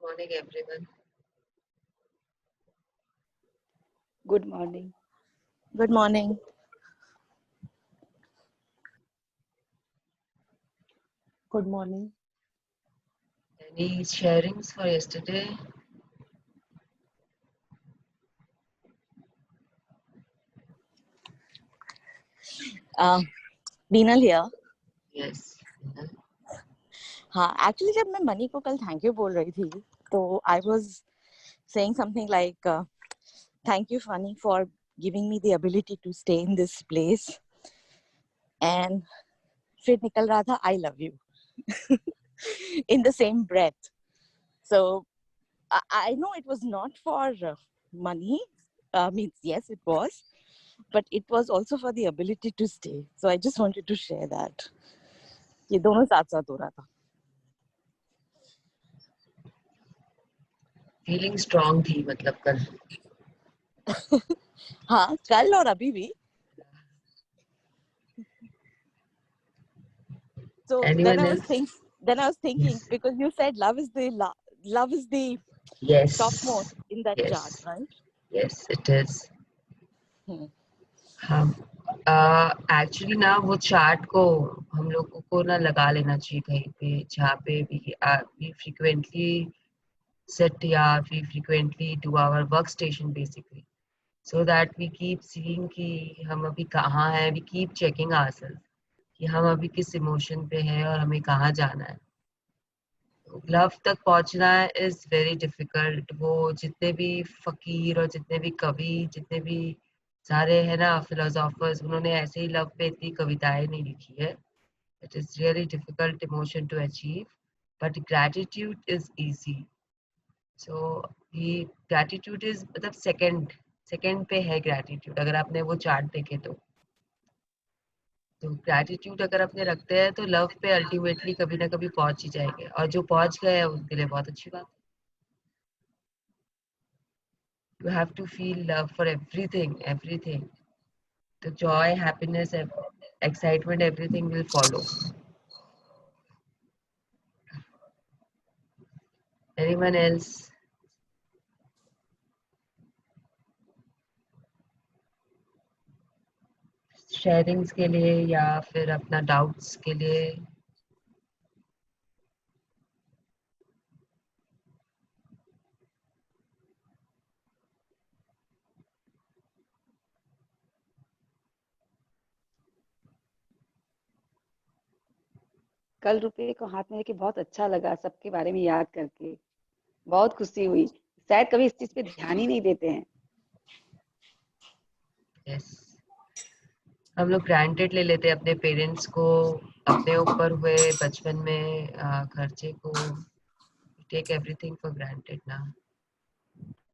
Morning, everyone. Good morning. Good morning. Good morning. Any sharings for yesterday? Binal here. Yes. हाँ, actually जब मैं money को कल thank you बोल रही थी तो I was saying something like thank you Funny for giving me the ability to stay in this place and फिर निकल रहा था I love you in the same breath. So I know it was not for money. Means yes it was, but it was also for the ability to stay. So I just wanted to share that. ये दोनों साथ साथ हो रहा था. Feeling strong थी मतलब कल. हाँ, कल और अभी भी. So Anyone else? then I was thinking Yes. because you said love is the Yes. topmost in that Yes. chart, right? Yes, it is. हाँ. Actually ना वो चार्ट को हम लोगों को ना लगा लेना चाहिए कहीं पे जहाँ पे we frequently sit या we frequently do our workstation basically. So that we keep seeing कि हम अभी कहाँ हैं, we keep checking ourselves कि हम अभी किस इमोशन पे हैं और हमें कहाँ जाना है. लव तक पहुंचना इज वेरी डिफिकल्ट. वो जितने भी फकीर और जितने भी कवि जितने भी सारे है ना फिलोसोफर्स उन्होंने ऐसे ही लव पे इतनी कविताएं नहीं लिखी है. It is really difficult emotion to achieve but gratitude is easy. So ये ग्रैटिट्यूड इज मतलब सेकंड पे है ग्रैटिट्यूड. अगर आपने वो चार्ट देखे तो ग्रैटिट्यूड अगर अपने रखते हैं तो लव पे अल्टीमेटली कभी ना कभी पहुंच ही जाएंगे और जो पहुंच गए हैं उनके लिए बहुत अच्छी बात. You have to feel love for everything. The joy, happiness, excitement, everything will follow. Anyone else? Sharings के लिए या फिर अपना डाउट्स के लिए. कल रुपये को हाथ में लेके बहुत अच्छा लगा, सबके बारे में याद करके बहुत खुशी हुई. शायद कभी इस चीज पे ध्यान ही नहीं देते हैं. Yes. हम लोग ग्रांटेड ले लेते हैं अपने पेरेंट्स को, अपने ऊपर हुए बचपन में खर्चे को. टेक एवरीथिंग फॉर ग्रांटेड ना.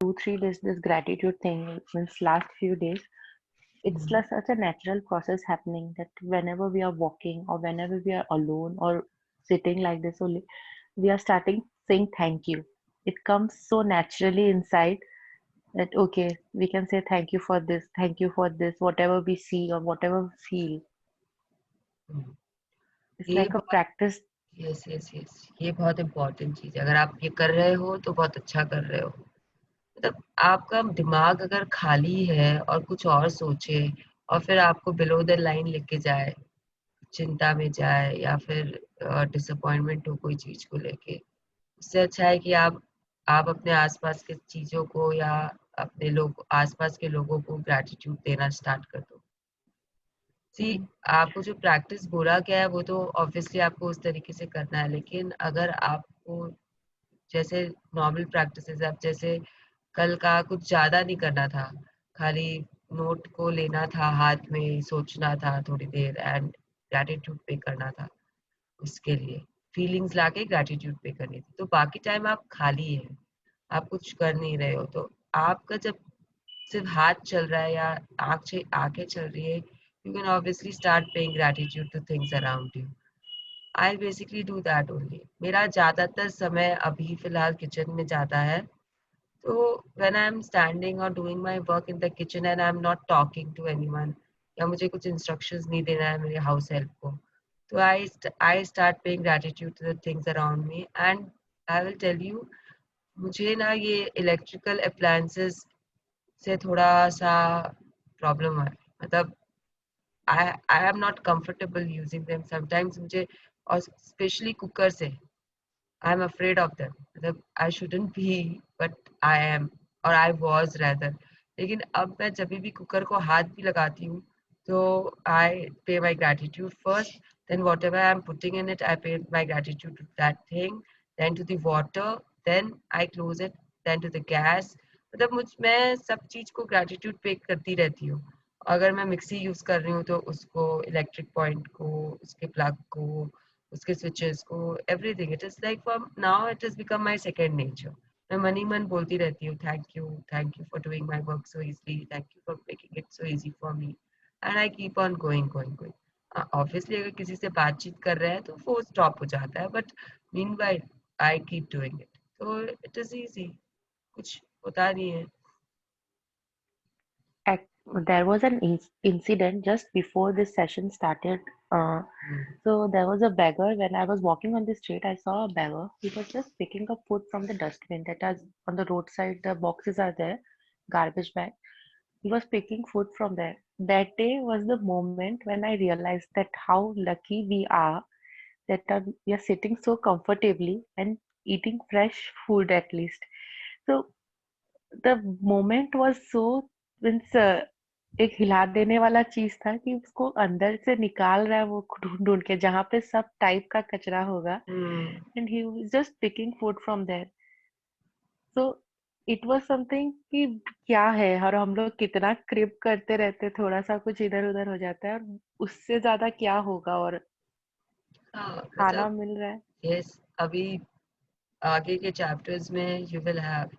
2-3 days this gratitude thing means last few days it's like such a natural process happening that whenever we are walking or whenever we are alone or sitting like this only we are starting saying thank you. It comes so naturally inside that okay we can say thank you for this whatever we see or whatever we feel. It's ये like a practice. Yes yes yes ये बहुत important चीज है. अगर आप ये कर रहे हो तो बहुत अच्छा कर रहे हो. मतलब आपका दिमाग अगर खाली है और कुछ और सोचे और फिर आपको बिलो द लाइन लेके जाए, चिंता में जाए या फिर डिसअपॉइंटमेंट हो कोई चीज को लेके, उससे अच्छा है कि आप अपने आसपास के चीजों को या अपने लोग आसपास के लोगों को ग्रैटिट्यूड देना स्टार्ट कर दो. सी आपको जो प्रैक्टिस बोला गया है वो तो ऑब्वियसली आपको उस तरीके से करना है. लेकिन अगर आपको जैसे नॉर्मल प्रैक्टिसेस आप जैसे कल का कुछ ज्यादा नहीं करना था, खाली नोट को लेना था हाथ में, सोचना था थोड़ी देर एंड ग्रैटिट्यूड पे करना था. उसके लिए फीलिंग्स लाके ग्रैटिट्यूड पे करनी थी. तो बाकी टाइम आप खाली है, आप कुछ कर नहीं रहे हो. तो आपका जब सिर्फ हाथ चल रहा है या आंखें चल रही है, you can obviously start paying gratitude to things around you. I basically do that only. मेरा ज़्यादातर समय अभी फिलहाल किचन में जाता है. तो when I'm standing or doing my work in the kitchen and I'm not talking to anyone या मुझे कुछ instructions नहीं देना है मेरे house help को, तो I start paying gratitude to the things around me and I will tell you मुझे ना ये इलेक्ट्रिकल अप्लायंसेस से थोड़ा सा प्रॉब्लम है, मतलब I am not comfortable using them sometimes मुझे, और स्पेशली कुकर से I am afraid of them, मतलब I shouldn't be, but I am, और आई वाज रैदर। लेकिन अब मैं जब भी कुकर को हाथ भी लगाती हूँ तो I pay my gratitude first, then whatever I'm putting in it, I pay my gratitude to that thing, then to the water, then I close it, then to the gas। मतलब मैं सब चीज को ग्रैटिट्यूड पे करती रहती हूँ। अगर मैं मिक्सी यूज कर रही हूँ तो उसको, इलेक्ट्रिक पॉइंट को, उसके प्लग को, उसके स्विचेस को, everything, it is like from now it is become my second nature. मैं मन ही मन बोलती रहती हूँ, thank you for doing my work so easily, thank you for making it so easy for me, and I keep on going. Obviously अगर किसी से बातचीत कर रहे हैं तो वो स्टॉप हो जाता है, but meanwhile I keep doing it, तो इट इज इजी, कुछ होता नहीं है। Ac- There was an incident just before this session started. Uh, hmm, so there was a beggar. When I was walking on the street, I saw a beggar. He was just picking up food from the dustbin that is on the roadside. The boxes are there, garbage bag. He was picking food from there. That day was the moment when I realized that how lucky we are that we are sitting so comfortably and eating fresh food at least. So the moment was so means एक हिला देने वाला चीज था कि उसको अंदर से निकाल रहा है वो ढूंढ ढूंढ के जहां पे सब टाइप का कचरा होगा hmm, and he was just picking food from there. So it was something कि क्या है, और हम लोग कितना क्रिप करते रहते, थोड़ा सा कुछ इधर उधर हो जाता है और उससे ज्यादा क्या होगा, और हाँ खाना मतलब मिल रहा है। यस, अभी आगे के चैप्टर्स में यू विल हैव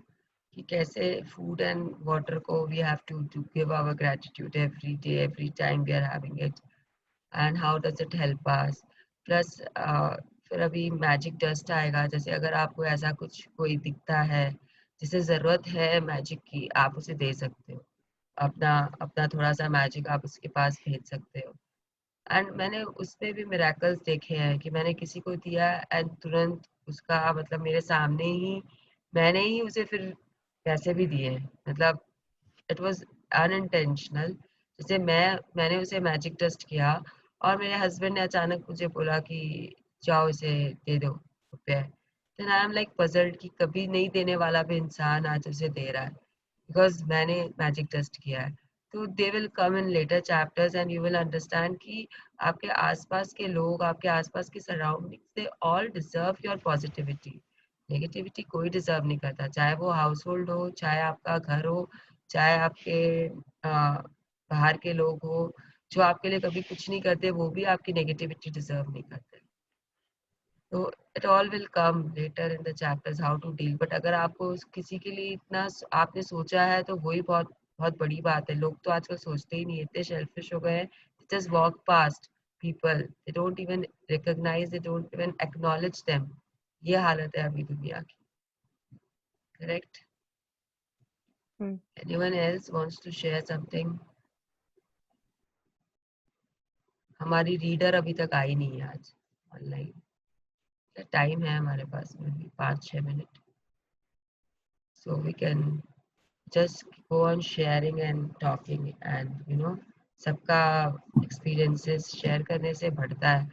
कि कैसे फूड एंड वाटर को we have to give our gratitude every day, every time we are having it, and how does it help us. Plus फिर अभी मैजिक डस्ट आएगा, जैसे अगर आपको ऐसा कुछ कोई दिखता है जिसे ज़रूरत है मैजिक की, आप उसे दे सकते हो, अपना अपना थोड़ा सा मैजिक आप उसके पास भेज सकते हो। एंड मैंने उसमें भी मिरेकल्स देखे हैं कि मैंने किसी को दिया एंड तुरंत उसका मतलब मेरे सामने ही मैंने ही उसे फिर पैसे भी दिए हैं, मतलब इट वाज अनइंटेंशनल। जैसे मैंने उसे मैजिक डस्ट किया और मेरे हस्बैंड ने अचानक मुझे बोला कि जाओ इसे दे दो रुपए, then I am like puzzled कि कभी नहीं देने वाला भी इंसान आज उसे दे रहा है बिकॉज मैंने मैजिक टेस्ट किया है। तो they will come in later chapters and you will understand कि आपके आसपास के लोग, आपके आसपास की surroundings, they all deserve your positivity. Negativity कोई डिजर्व नहीं करता, चाहे वो हाउस होल्ड हो, चाहे आपका घर हो, चाहे आपके बाहर के लोग हो, जो आपके लिए कभी कुछ नहीं करते वो भी आपकी नेगेटिविटी डिजर्व नहीं करते। तो it all will come later in the chapters how to deal, but अगर आपको किसी के लिए इतना आपने सोचा है तो वही बहुत बहुत बड़ी बात है। लोग तो आजकल सोचते ही नहीं है, इतने सेल्फिश हो गए हैं, just walk past people, they don't even recognise, they don't even acknowledge them. ये हालत है अभी दुनिया की, correct? Hmm. Anyone else wants to share something? हमारी रीडर अभी तक आई नहीं है आज ऑनलाइन, टाइम है हमारे पास में भी 5-6 minute, so we can just go on sharing and talking, and सबका एक्सपीरियंसेस शेयर करने से बढ़ता है।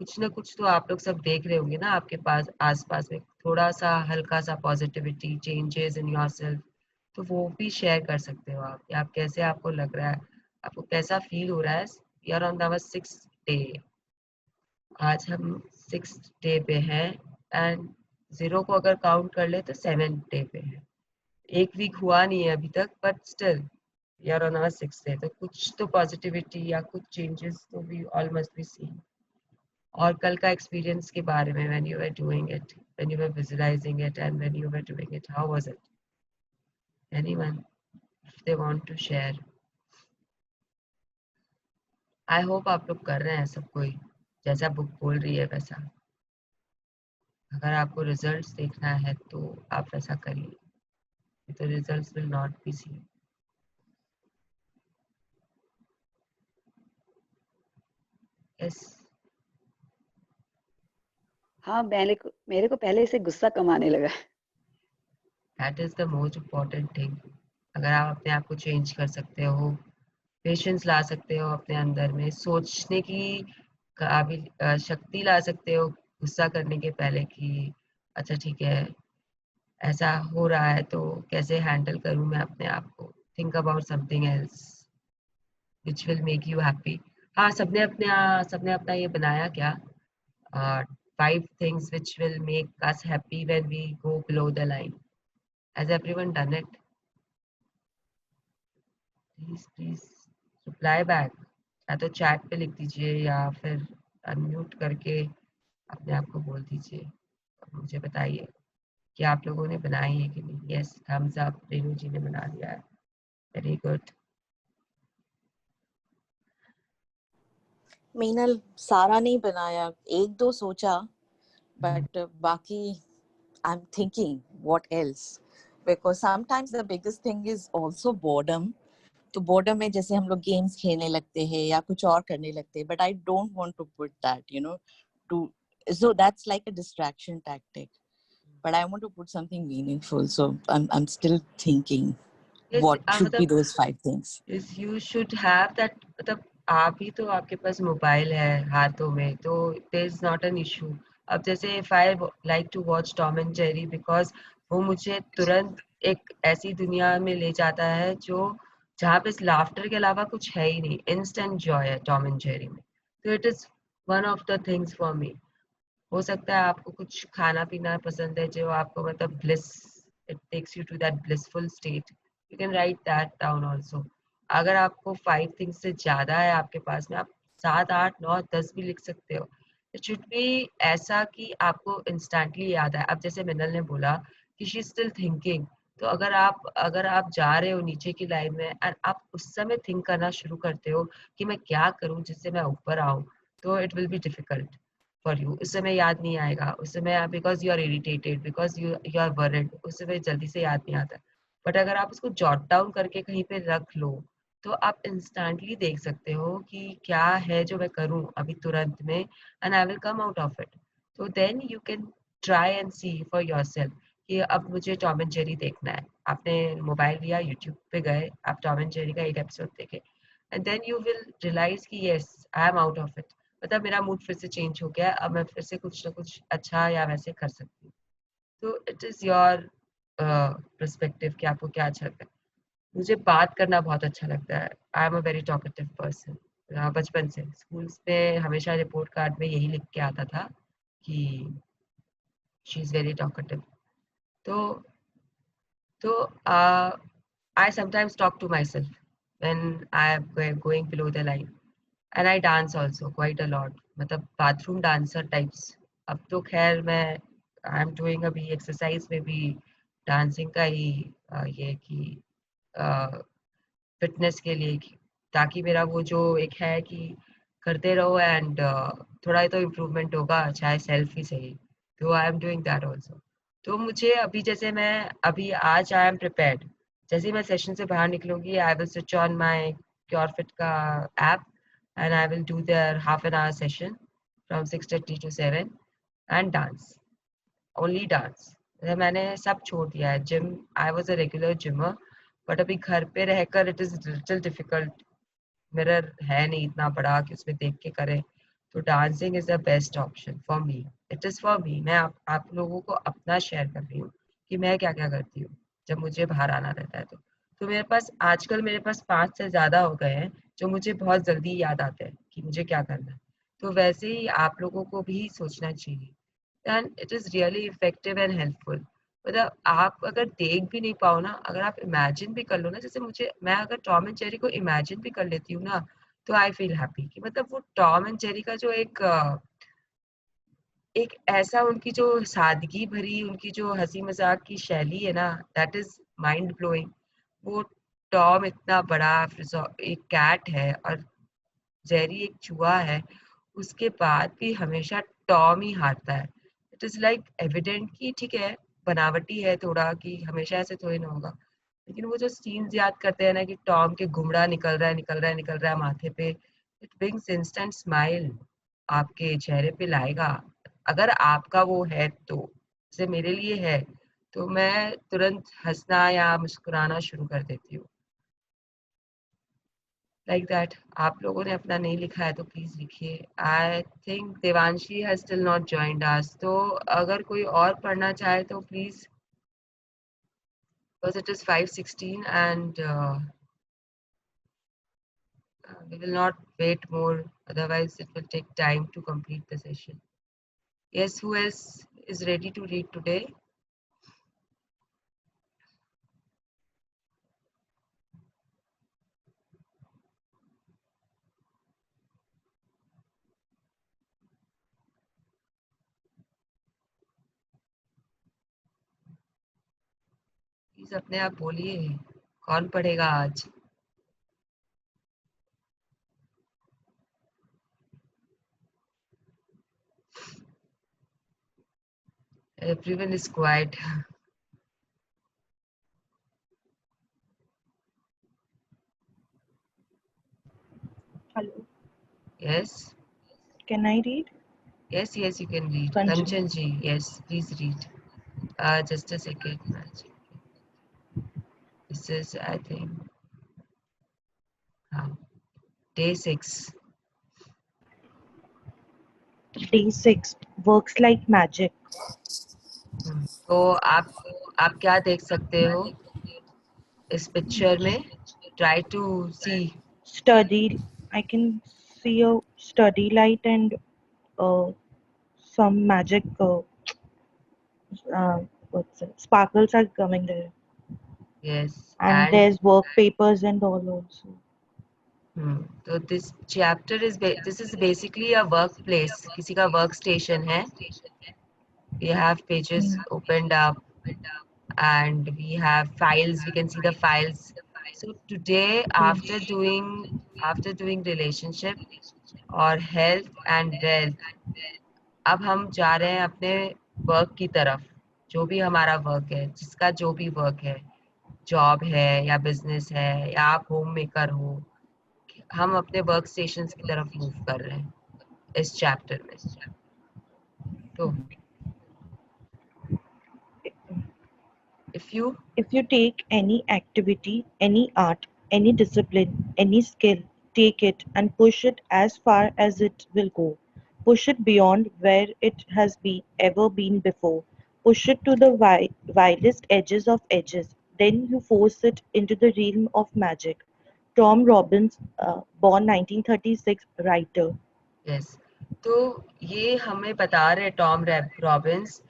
कुछ ना कुछ तो आप लोग सब देख रहे होंगे ना आपके पास आसपास में, थोड़ा सा हल्का सा पॉजिटिविटी चेंजेस इन योरसेल्फ, तो वो भी शेयर कर सकते हो आप कि आप कैसे, आपको लग रहा है, आपको कैसा फील हो रहा है। We are on our 6th day, आज हम 6th डे पे हैं, एंड 0 को अगर काउंट कर ले तो 7th डे पे है। एक वीक हुआ नहीं है अभी तक, but still we are on our 6th day, तो कुछ तो पॉजिटिविटी या कुछ चेंजेस तो we all must be seen. और कल का एक्सपीरियंस के बारे में, when you were doing it, when you were visualising it and when you were doing it, how was it? Anyone if they want to share? I hope आप लोग कर रहे हैं सब कोई, जैसा बुक बोल रही है वैसा। अगर आपको रिजल्ट्स देखना है तो आप वैसा करिए, तो results will not be seen. Yes. हाँ, मेरे को पहले से गुस्सा कम आने लगा है। That is the most important thing. अगर आप अपने आप को चेंज कर सकते हो, पेशेंस ला सकते हो अपने अंदर में, सोचने की काबिल शक्ति ला सकते हो गुस्सा करने के पहले कि अच्छा ठीक है, ऐसा हो रहा है तो कैसे हैंडल करूँ मैं अपने आप को। Think about something else which will make you happy. हाँ, सबने अपना ये बनाया क्या, 5 things which will make us happy when we go below the line. Has everyone done it? Please reply back, या तो चैट पे लिख दीजिए या फिर अनम्यूट करके अपने आप को बोल दीजिए और मुझे बताइए कि आप लोगों ने बनाई है कि नहीं। यस, थम्स अप, रेनू जी ने बना लिया है, वेरी गुड। मीनल सारा नहीं बनाया, एक दो सोचा, but बाकी I'm thinking what else, because sometimes the biggest thing is also boredom. तो boredom में जैसे हम लोग games खेलने लगते हैं या कुछ और करने लगते हैं, but I don't want to put that, to so that's like a distraction tactic. But I want to put something meaningful, so I'm still thinking yes, what should be मतलब those 5 things. Yes you should have that, मतलब आप ही तो, आपके पास mobile है हाथों में, तो there is not an issue. अब जैसे if I like to watch Tom and Jerry, because वो मुझे तुरंत एक ऐसी दुनिया में ले जाता है जो जहाँ पे लाफ्टर के अलावा कुछ है ही नहीं, इंस्टेंट जॉय है टॉम एंड जेरी में। तो it is one of the things for me. हो सकता है आपको कुछ खाना पीना पसंद है जो आपको मतलब bliss, it takes you to that blissful state, you can write that down also. अगर आपको 5 थिंग्स से ज्यादा है आपके पास में, आप 7, 8, 9, 10 भी लिख सकते हो। इट शुड बी ऐसा कि आपको इंस्टेंटली याद आए। अब जैसे मिनल ने बोला कि शी स्टिल थिंकिंग, तो अगर आप जा रहे हो नीचे की लाइन में एंड आप उस समय थिंक करना शुरू करते हो कि मैं क्या करूं जिससे मैं ऊपर आऊं, तो it will be difficult for you. उस समय याद नहीं आएगा, उस समय because you are irritated, because you are worried, उस समय जल्दी से याद नहीं आता। बट अगर आप उसको जॉट डाउन करके कहीं पे रख लो, तो आप इंस्टेंटली देख सकते हो कि क्या है जो मैं करूं अभी तुरंत में, and I will come out of it. तो then you can try and see for yourself कि अब मुझे टॉम एंड जेरी देखना है। आपने मोबाइल लिया, यूट्यूब पे गए, आप टॉम एंड जेरी का एक एपिसोड देखे, and then you will realise कि yes, I am out of it, मतलब मेरा मूड फिर से चेंज हो गया, अब मैं फिर से कुछ ना कुछ अच्छा या वैसे कर सकती हूँ। तो इट इज योर पर्सपेक्टिव कि आपको क्या अच्छा लगता है। मुझे बात करना बहुत अच्छा लगता है, आई am a very talkative person. बचपन से स्कूल्स में हमेशा रिपोर्ट कार्ड में यही लिख के आता था कि शी इज वेरी टॉकेटिव। तो तो I sometimes talk to myself when I am going below the line, and I dance also quite a lot, मतलब बाथरूम डांसर टाइप्स। अब तो खैर मैं आई एम डूइंग अभी एक्सरसाइज में भी डांसिंग का ही ये कि फिटनेस के लिए ताकि मेरा वो जो एक है कि करते रहो एंड थोड़ा ही तो इम्प्रूवमेंट होगा, चाहे सेल्फ ही सही। तो I am doing that also. तो मुझे अभी जैसे मैं अभी आज आई एम प्रिपेयर्ड, जैसे ही मैं सेशन से बाहर निकलूंगी I will switch on my Curefit का app and I will do their half an hour session from 6:30 to 7 and dance, only dance. मैंने सब छोड़ दिया है gym. I was a regular gymmer, but अभी घर पे रहकर it is little difficult. Mirror है नहीं इतना बड़ा कि उसमें देख के करें, तो dancing is the best option for me. It is for me. मैं आप लोगों को अपना शेयर कर रही हूँ कि मैं क्या क्या करती हूँ जब मुझे बाहर आना रहता है। तो मेरे पास आजकल मेरे पास 5 से ज्यादा हो गए हैं जो मुझे बहुत जल्दी याद आते हैं कि मुझे क्या करना है। तो वैसे ही आप लोगों को भी सोचना चाहिए, and it is really effective and helpful. मतलब आप अगर देख भी नहीं पाओ ना, अगर आप इमेजिन भी कर लो ना, जैसे मुझे, मैं अगर टॉम एंड जेरी को इमेजिन भी कर लेती हूँ ना, तो आई फील हैप्पी कि मतलब वो टॉम एंड जेरी का जो एक ऐसा उनकी जो सादगी भरी, उनकी जो हंसी मजाक की शैली है ना, दैट इज माइंड ब्लोइंग। वो टॉम इतना बड़ा एक कैट है और जेरी एक चूहा है, उसके बाद भी हमेशा टॉम ही हारता है। इट इज लाइक एविडेंट कि ठीक है, बनावटी है थोड़ा कि हमेशा ऐसे थोड़ी ना होगा, लेकिन वो जो सीन्स याद करते हैं ना कि टॉम के घुमड़ा निकल रहा है, निकल रहा है, निकल रहा है माथे पे, इट ब्रिंग्स इंस्टेंट स्माइल आपके चेहरे पे लाएगा। अगर आपका वो है तो, जैसे मेरे लिए है, तो मैं तुरंत हंसना या मुस्कुराना शुरू कर देती हूँ। Like that. आप लोगों ने अपना नहीं लिखा है तो प्लीज लिखिए। I think Devanshi has still not joined us, तो अगर कोई और पढ़ना चाहे तो please, because it is 5:16 and we will not wait more, otherwise it will take time to complete the session. Yes, who else is ready to read today? Please अपने आप बोलिए, कौन पढ़ेगा आज? Everyone is quiet. Hello, Yes, can I read? yes, you can read. Kanchan. Kanchan ji, yes, please read. Just a second, Magic. This is, I think, day 6. Day 6 works like magic. तो आप क्या देख सकते हो इस picture में? Try to see. Study, I can see a study light and uh, some magic what's it? Sparkles are coming there. Yes And and there's work papers and all also. तो this is basically a work place, किसी का work station है. We have pages Hmm. opened up and we have files, we can see the files. So today, after doing relationship or health and wealth, अब हम जा रहे हैं अपने work की तरफ. जो भी हमारा वर्क है, जिसका जो भी वर्क है, जॉब है या बिजनेस है या आप होम मेकर हो, हम अपने वर्क स्टेशंस की तरफ मूव कर रहे हैं इस चैप्टर में. तो if you If you take any activity, any art, any discipline, any skill, take it and push it as far as it will go. Push it beyond where it has ever been before. Push it to the wildest edges of edges. Then you force it into the realm of magic. Tom Robbins, born 1936, writer. Yes, तो ये हमें बता रहे Tom Robins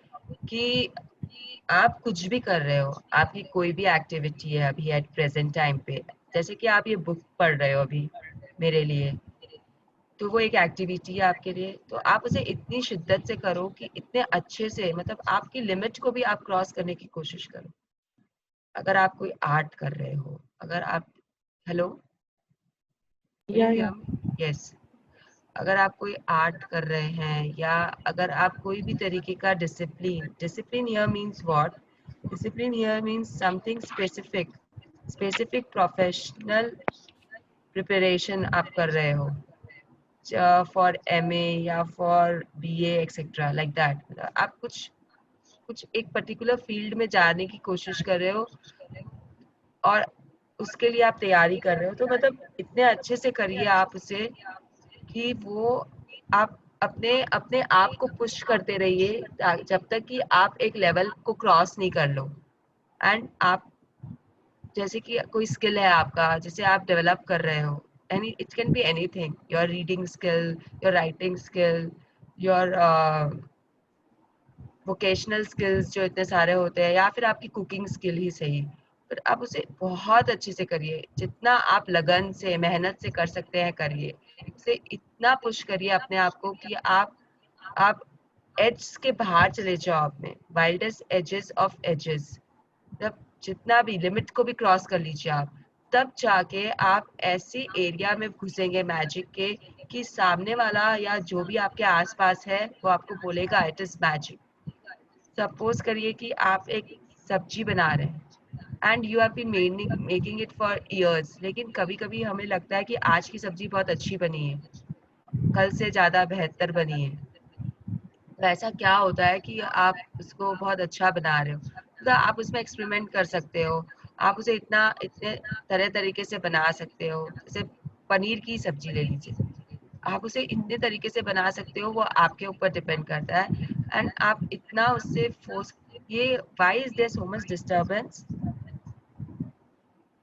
कि आप कुछ भी कर रहे हो, आपकी कोई भी एक्टिविटी है अभी एट प्रेजेंट टाइम पे, जैसे कि आप ये बुक पढ़ रहे हो अभी मेरे लिए, तो वो एक एक्टिविटी है आपके लिए. तो आप उसे इतनी शिद्दत से करो कि इतने अच्छे से, मतलब आपकी लिमिट को भी आप क्रॉस करने की कोशिश करो. अगर आप कोई आर्ट कर रहे हो, अगर आप, हेलो, Yeah, yeah. यस, अगर आप कोई आर्ट कर रहे हैं या अगर आप कोई भी तरीके का discipline here means what? Discipline here means something specific professional preparation आप कर रहे हो फॉर एमए या for BA etcetera like that. आप कुछ एक पर्टिकुलर फील्ड में जाने की कोशिश कर रहे हो और उसके लिए आप तैयारी कर रहे हो, तो मतलब इतने अच्छे से करिए आप उसे कि वो आप अपने अपने आप को पुश करते रहिए जब तक कि आप एक लेवल को क्रॉस नहीं कर लो. एंड आप, जैसे कि कोई स्किल है आपका, जिसे आप डेवलप कर रहे हो, any, it can be anything, your reading skill, your writing skill, your vocational skills जो इतने सारे होते हैं, या फिर आपकी कुकिंग स्किल ही सही, पर आप उसे बहुत अच्छे से करिए. जितना आप लगन से, मेहनत से कर सकते हैं करिए. उसे इतना पुश करिए अपने आप को कि आप एड्स के बाहर चले जाओ, अपने वाइल्डेस्ट एजेस ऑफ एजेस. जब जितना भी लिमिट को भी क्रॉस कर लीजिए आप, तब जाके आप ऐसी एरिया में घुसेंगे मैजिक के कि सामने वाला या जो भी आपके आसपास है वो आपको बोलेगा इट इज मैजिक. सपोज करिए कि आप एक सब्जी बना रहे हैं and you have been making it for years, लेकिन कभी कभी हमें लगता है कि आज की सब्जी बहुत अच्छी बनी है, कल से ज़्यादा बेहतर बनी है. तो ऐसा क्या होता है कि आप उसको बहुत अच्छा बना रहे हो, मतलब आप उसमें एक्सपेरिमेंट कर सकते हो, आप उसे इतने तरह तरीके से बना सकते हो। जैसे पनीर की सब्जी ले लीजिए, आप उसे इतने तरीके से बना सकते हो, वो आपके ऊपर डिपेंड करता है। एंड आप इतना उससे फोर्स, ये why is there so much disturbance?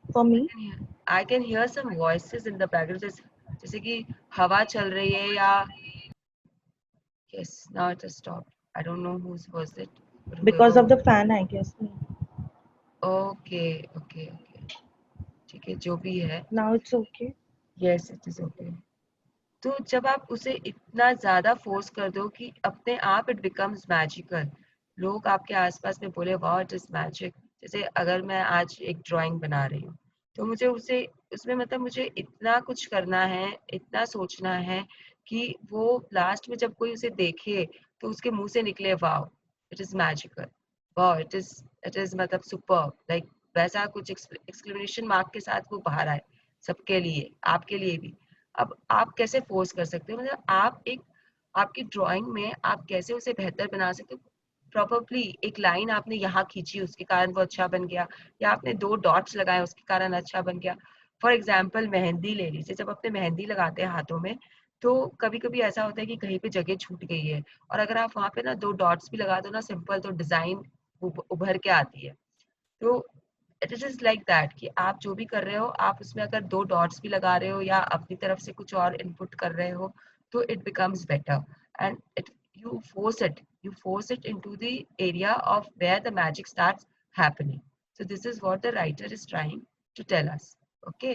For me, I can hear some voices in the background, जैसे कि हवा चल रही है या yes, now it has stopped. I don't know whose was it, but because whoever. of the fan, I guess. Okay okay okay, ठीक है, जो भी है। Now it's okay. Yes it is okay. तो जब आप उसे इतना ज्यादा फोर्स कर दो कि अपने आप इट बिकम्स मैजिकल, लोग आपके आसपास में बोले वाह इट इज मैजिक। जैसे अगर मैं आज एक ड्राइंग बना रही हूँ, तो मुझे उसे उसमें मतलब मुझे इतना कुछ करना है, इतना सोचना है कि वो लास्ट में जब कोई उसे देखे तो उसके मुंह से निकले वाह इट इज मैजिकल, वाह इट इज मतलब सुपर, लाइक वैसा कुछ एक्सक्लेमेशन मार्क के साथ वो बाहर आए सबके लिए, आपके लिए भी। अब आप कैसे फोर्स कर सकते हो, मतलब आप एक आपकी ड्राइंग में आप कैसे उसे बेहतर बना सकते हो। प्रॉपरली एक लाइन आपने यहाँ खींची उसके कारण वो अच्छा बन गया, या आपने 2 डॉट्स लगाए उसके कारण अच्छा बन गया। फॉर एग्जाम्पल मेहंदी ले लीजिए, जब अपने मेहंदी लगाते हैं हाथों में, तो कभी कभी ऐसा होता है कि कहीं पे जगह छूट गई है, और अगर आप वहां पे ना 2 डॉट्स भी लगा दो ना सिंपल, तो डिजाइन उभर के आती है। तो इट इज लाइक दैट कि आप जो भी कर रहे हो, आप उसमें अगर 2 डॉट्स भी लगा रहे हो या अपनी तरफ से कुछ और इनपुट कर रहे हो, तो it becomes better. And it you force it into the area of where the magic starts happening. So this is what the writer is trying to tell us. Okay,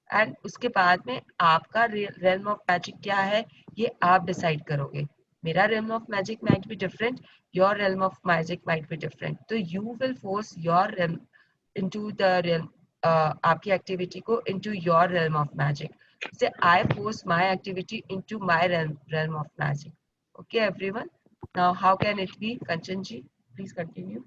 and उसके बाद में आपका realm of magic क्या है, ये आप decide करोगे। मेरा realm of magic might be different, your realm of magic might be different, तो you will force your realm into the realm, आपकी एक्टिविटी को into your realm of magic, जैसे I force my activity into my realm of magic. Okay everyone, now how can it be? Kanchan ji, please continue.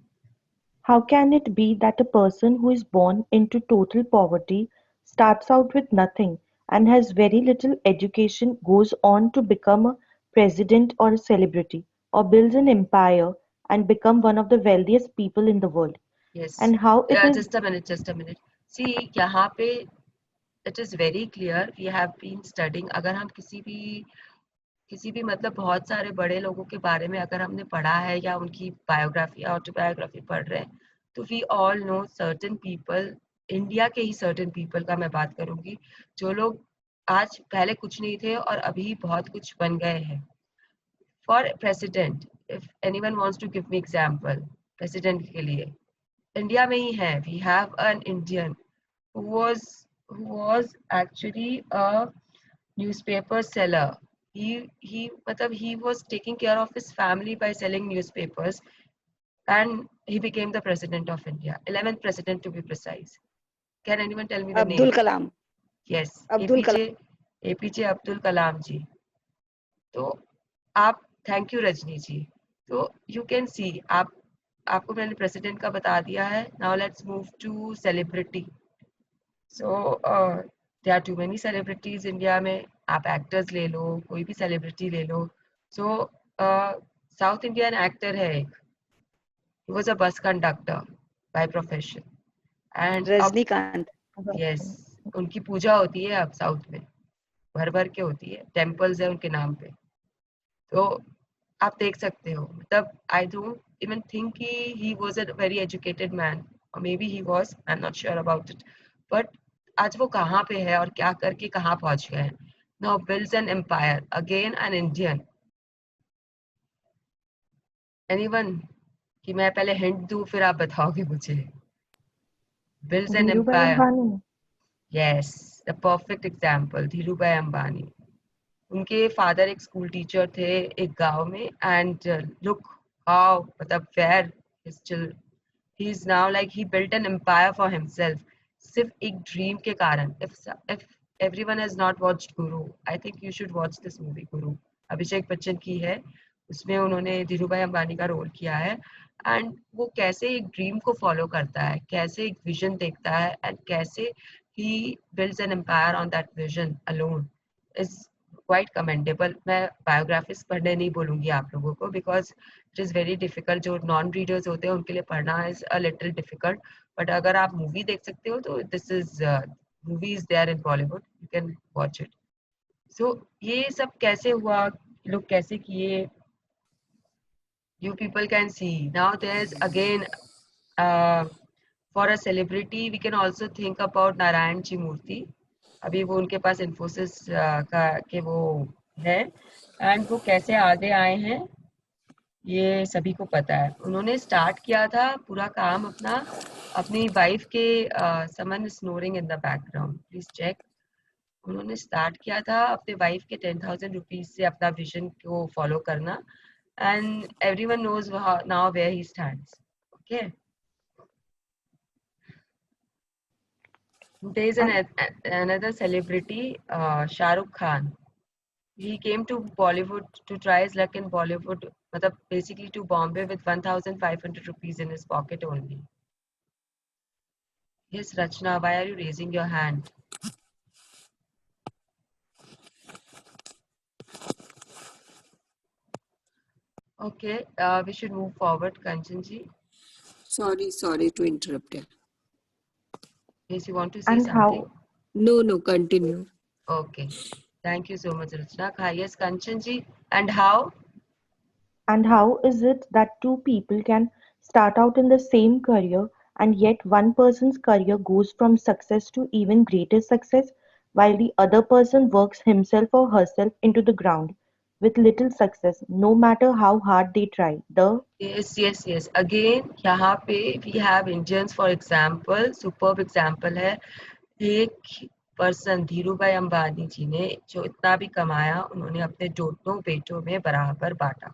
How can it be that a person who is born into total poverty, starts out with nothing, and has very little education goes on to become a president or a celebrity, or builds an empire and become one of the wealthiest people in the world? Yes, And how it is just a minute, see यहाँ पे it is very clear, we have been studying, अगर हम किसी भी मतलब बहुत सारे बड़े लोगों के बारे में अगर हमने पढ़ा है या उनकी बायोग्राफी या ऑटोबायोग्राफी पढ़ रहे हैं, तो we all know certain people, India के ही सर्टेन पीपल का मैं बात करूंगी, जो लोग आज पहले कुछ नहीं थे और अभी बहुत कुछ बन गए हैं। For president, if anyone wants to give me example, president के लिए इंडिया में ही है, we have an Indian who was actually a newspaper seller. He matlab he was taking care of his family by selling newspapers, and he became the president of India, 11th president to be precise. Can anyone tell me the Abdul name? Kalam. Yes, Abdul Kalam. APJ Abdul Kalam ji. तो आप, thank you Rajni जी। तो you can see, आपको मैंने president का बता दिया है। Now let's move to celebrity. So there are too many celebrities India में, आप एक्टर्स ले लो, कोई भी सेलिब्रिटी ले लो। सो साउथ इंडियन एक्टर है एक, ही was a bus conductor by profession, and अब रजनीकांत। यस, उनकी पूजा होती है अब साउथ में, भर भर के होती है, टेम्पल्स है उनके नाम पे। तो आप देख सकते हो, मतलब आई डोंट इवन थिंक कि he was a very educated man, और maybe he was, I am not sure about it, but आज वो कहाँ पे है और क्या करके कहाँ पहुंच गए हैं। Now builds an empire, again an Indian. Anyone, कि मैं पहले हिंट दूं फिर आप बताओगे मुझे? Builds an Dhirubhai empire, Ambani. Yes, the perfect example, Dhirubhai Ambani. उनके फादर एक स्कूल टीचर थे एक गांव में, एंड लुक हाउ, मतलब where he is now like he built an empire for himself, सिर्फ एक ड्रीम के कारण। if everyone has not watched Guru, I think you should watch this movie Guru, Abhishek Bachchan की है, उसमें उन्होंने धीरूभाई अंबानी का रोल किया है। एंड वो कैसे एक ड्रीम को फॉलो करता है, कैसे एक विजन देखता है, एंड कैसे he builds an empire on that vision alone is quite commendable. मैं बायोग्राफीज पढ़ने नहीं बोलूंगी आप लोगों को, because it is very difficult. जो नॉन रीडर्स होते हैं उनके लिए पढ़ना is a little difficult. But अगर आप मूवी देख सकते हो तो this is movie is there in Bollywood, you can watch it. So ये सब कैसे हुआ, लोग कैसे किए, you people can see. Now there's again, for a celebrity we can also think about Narayan Chimurti. अभी वो उनके पास इन्फोसिस का के वो है, एंड वो कैसे आगे आए हैं ये सभी को पता है. उन्होंने स्टार्ट किया था पूरा काम अपना अपनी वाइफ के, someone snoring in the background, please check. उन्होंने स्टार्ट किया था अपने वाइफ के 10,000 रुपीज से अपना विजन को फॉलो करना, and everyone knows now where he stands. Okay. There is another celebrity, Shah Rukh Khan. He came to Bollywood to try his luck in Bollywood, basically to Bombay with 1,500 rupees in his pocket only. Yes, Rachna, why are you raising your hand? Okay, we should move forward, Kanchanji. Sorry to interrupt you. Yes, you want to say And something? how No, continue. Okay. Thank you so much, Rachna. Yes, Kanchanji. how is it that two people can start out in the same career and yet one person's career goes from success to even greater success while the other person works himself or herself into the ground with little success no matter how hard they try? Yes. Again, यहाँ पे we have Indians, for example, superb example है. एक person Dhiru भाई अंबानी जी ने जो इतना भी कमाया, उन्होंने अपने दोनों बेटों में बराबर बांटा,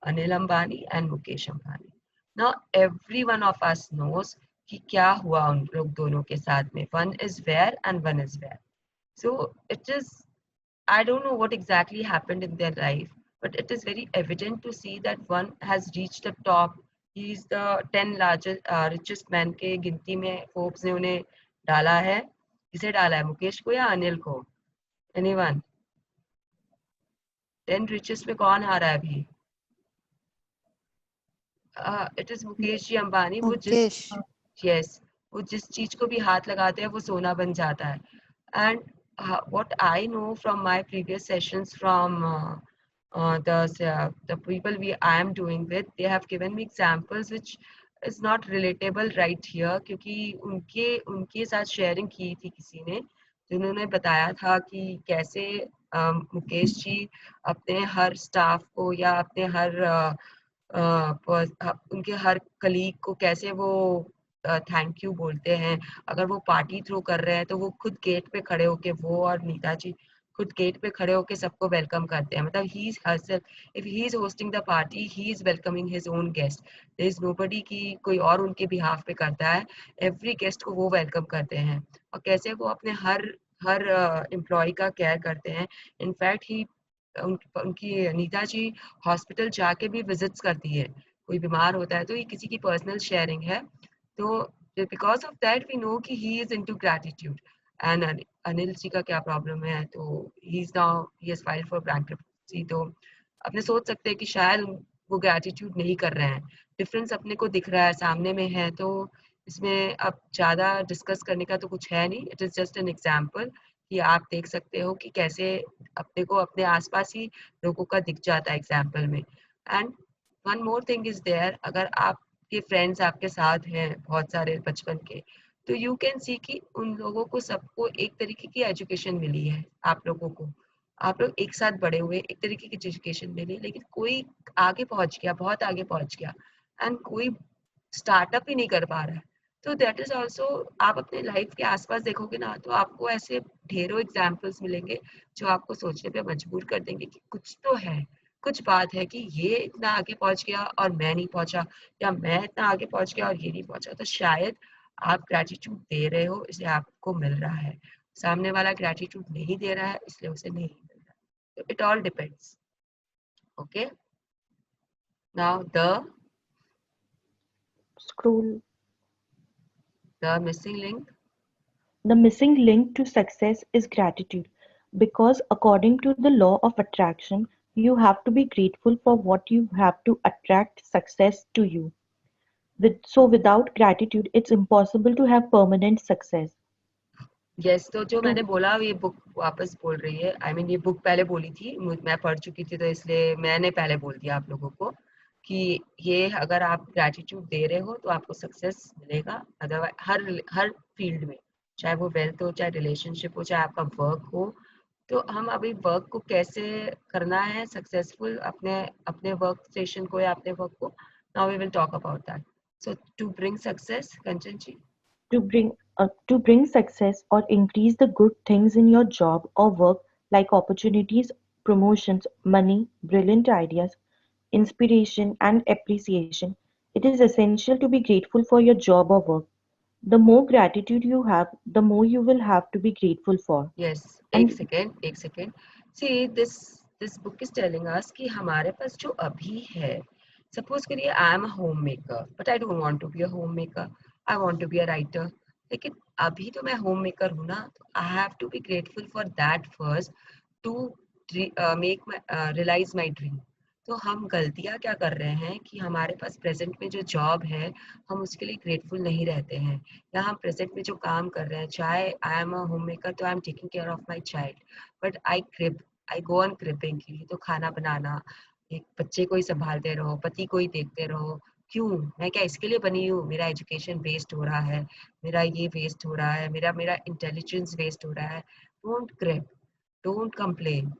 Anil Ambani and Mukesh Ambani. Now every one of us knows कि क्या हुआ उन लोग दोनों के साथ में. One is where and one is where. So it is, I don't know what exactly happened in their life, but it is very evident to see that one has reached the top. He is the 10 largest richest man के गिनती में Forbes ने उन्हें डाला है. किसे डाला है, मुकेश को या अनिल को? Anyone? 10 richest में कौन आ रहा है अभी? It is Mukesh ji Ambani. वो जिस yes, वो जिस चीज को भी हाथ लगाते हैं वो सोना बन जाता है. And what I know from my previous sessions from the people I am doing with, they have given me examples which is not relatable right here, क्योंकि उनके साथ sharing की थी किसी ने, जिन्होंने बताया था कि कैसे मुकेश जी अपने हर स्टाफ को या अपने हर उनके हर कलीग को कैसे वो थैंक यू बोलते हैं. अगर वो पार्टी थ्रो कर रहे हैं तो वो खुद गेट पे खड़े होके, वो और नीता जी खुद गेट पे खड़े होके सबको वेलकम करते हैं. He is herself, if he is hosting the party, he is welcoming his own guest. There is nobody की कोई और उनके बिहाफ पे करता है. एवरी गेस्ट को वो वेलकम करते हैं. और कैसे वो अपने हर हर एम्प्लॉय का केयर करते हैं. इनफैक्ट ही उनकी नीता जी हॉस्पिटल जाके भी विजिट्स करती है. कोई बीमार होता है तो ये किसी की पर्सनल शेयरिंग है. तो because of that we know कि he is into gratitude. And Anil ji का क्या प्रॉब्लम है, तो he is now he has filed for bankruptcy. तो अपने सोच सकते हैं कि शायद वो ग्रैटिट्यूड नहीं कर रहे हैं. डिफरेंस अपने को दिख रहा है, सामने में है. तो इसमें अब ज्यादा डिस्कस करने का तो कुछ है नहीं. It is just an example कि आप देख सकते हो कि कैसे अपने को अपने आसपास ही लोगों का दिख जाता है एग्जाम्पल में. And one more thing is there, अगर आपके फ्रेंड्स आपके साथ हैं बहुत सारे बचपन के, तो यू कैन सी कि उन लोगों को सबको एक तरीके की एजुकेशन मिली है. आप लोगों को, आप लोग एक साथ बड़े हुए, एक तरीके की एजुकेशन मिली, लेकिन कोई आगे पहुंच गया, बहुत आगे पहुंच गया, एंड कोई स्टार्टअप ही नहीं कर पा रहा है. तो दैट इज ऑल्सो, आप अपने लाइफ के आसपास देखोगे ना, तो आपको ऐसे ढेरों एग्जाम्पल्स मिलेंगे जो आपको सोचने पे मजबूर कर देंगे कि कुछ तो है, कुछ बात है कि ये इतना आगे पहुंच गया और मैं नहीं पहुंचा, या मैं इतना आगे पहुंच गया और ये नहीं पहुंचा. तो शायद आप ग्रेटिट्यूड दे रहे हो इसलिए आपको मिल रहा है, सामने वाला ग्रेटिट्यूड नहीं दे रहा है इसलिए उसे नहीं मिल रहा. तो it all depends. Okay, now Scroll. the missing link. The missing link to success is gratitude. Because according to the law of attraction, you have to be grateful for what you have to attract success to you. So without gratitude, it's impossible to have permanent success. Yes, तो जो मैंने To बोला ये book वापस बोल रही है। I mean ये बुक पहले बोली थी, मैं पढ़ चुकी थी, तो इसलिए मैंने पहले बोल दिया आप लोगों को कि ये अगर आप ग्रैटिट्यूड दे रहे हो तो आपको सक्सेस मिलेगा। अदरवाइज हर फील्ड में, चाहे वो वेल्थ हो, चाहे रिलेशनशिप हो, चाहे आपका वर्क हो। तो हम अभी वर्क को कैसे करना है सक्सेसफुल, अपने अपने वर्क स्टेशन को या अपने वर्क को, now we will talk about that. So to bring success, Kanchan ji. to bring success or increase the good things in your job or work like opportunities, promotions, money, brilliant ideas, inspiration and appreciation, it is essential to be grateful for your job or work. The more gratitude you have, the more you will have to be grateful for. Yes, एक And second एक second. See this this book is telling us कि हमारे पास जो अभी है, suppose करिए I am a home maker but I don't want to be a home maker, I want to be a writer. लेकिन अभी तो मैं होम मेकर हूँ ना, तो I have to be grateful for that first to make my realize my dream. तो हम गलतियाँ क्या कर रहे हैं कि हमारे पास प्रेजेंट में जो जॉब है, हम उसके लिए ग्रेटफुल नहीं रहते हैं, या हम प्रेजेंट में जो काम कर रहे हैं, चाहे I am a home maker तो I am taking care of my child, but I go on cribbing की तो खाना बनाना, एक बच्चे को ही संभालते रहो, पति को ही देखते रहो। क्यों? मैं क्या इसके लिए बनी हूँ? मेरा एजुकेशन वेस्ट हो रहा है, मेरा ये वेस्ट हो रहा है, मेरा मेरा इंटेलिजेंस वेस्ट हो रहा है। Don't crib, don't complain.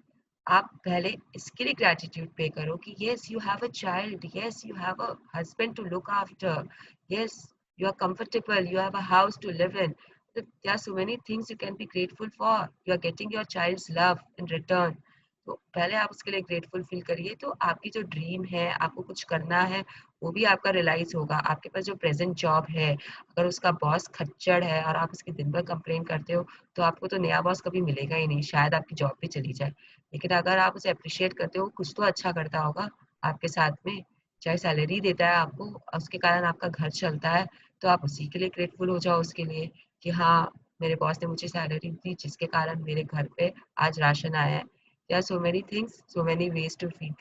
आप पहले इसके लिए ग्रैटिट्यूड पे करो कि yes you have a child, yes you have a husband to look after, yes, you are comfortable, you have a house to live in. There are so many things you can be grateful for. You are getting your child's love in return. तो पहले आप उसके लिए grateful feel करिए, तो आपकी जो dream है, आपको कुछ करना है, वो भी आपका रियलाइज होगा। आपके पास जो प्रेजेंट जॉब है, अगर उसका बॉस खच्चड़ है और आप उसकी दिन भर कंप्लेन करते हो, तो आपको तो नया बॉस कभी मिलेगा ही नहीं, शायद आपकी जॉब भी चली जाए। लेकिन अगर आप उसे अप्रिशिएट करते हो, कुछ तो अच्छा करता होगा आपके साथ में, चाहे सैलरी देता है आपको, उसके कारण आपका घर चलता है, तो आप उसी के लिए ग्रेटफुल हो जाओ उसके लिए कि हाँ, मेरे बॉस ने मुझे सैलरी दी जिसके कारण मेरे घर पे आज राशन आया है। There are so many things, so many ways to feel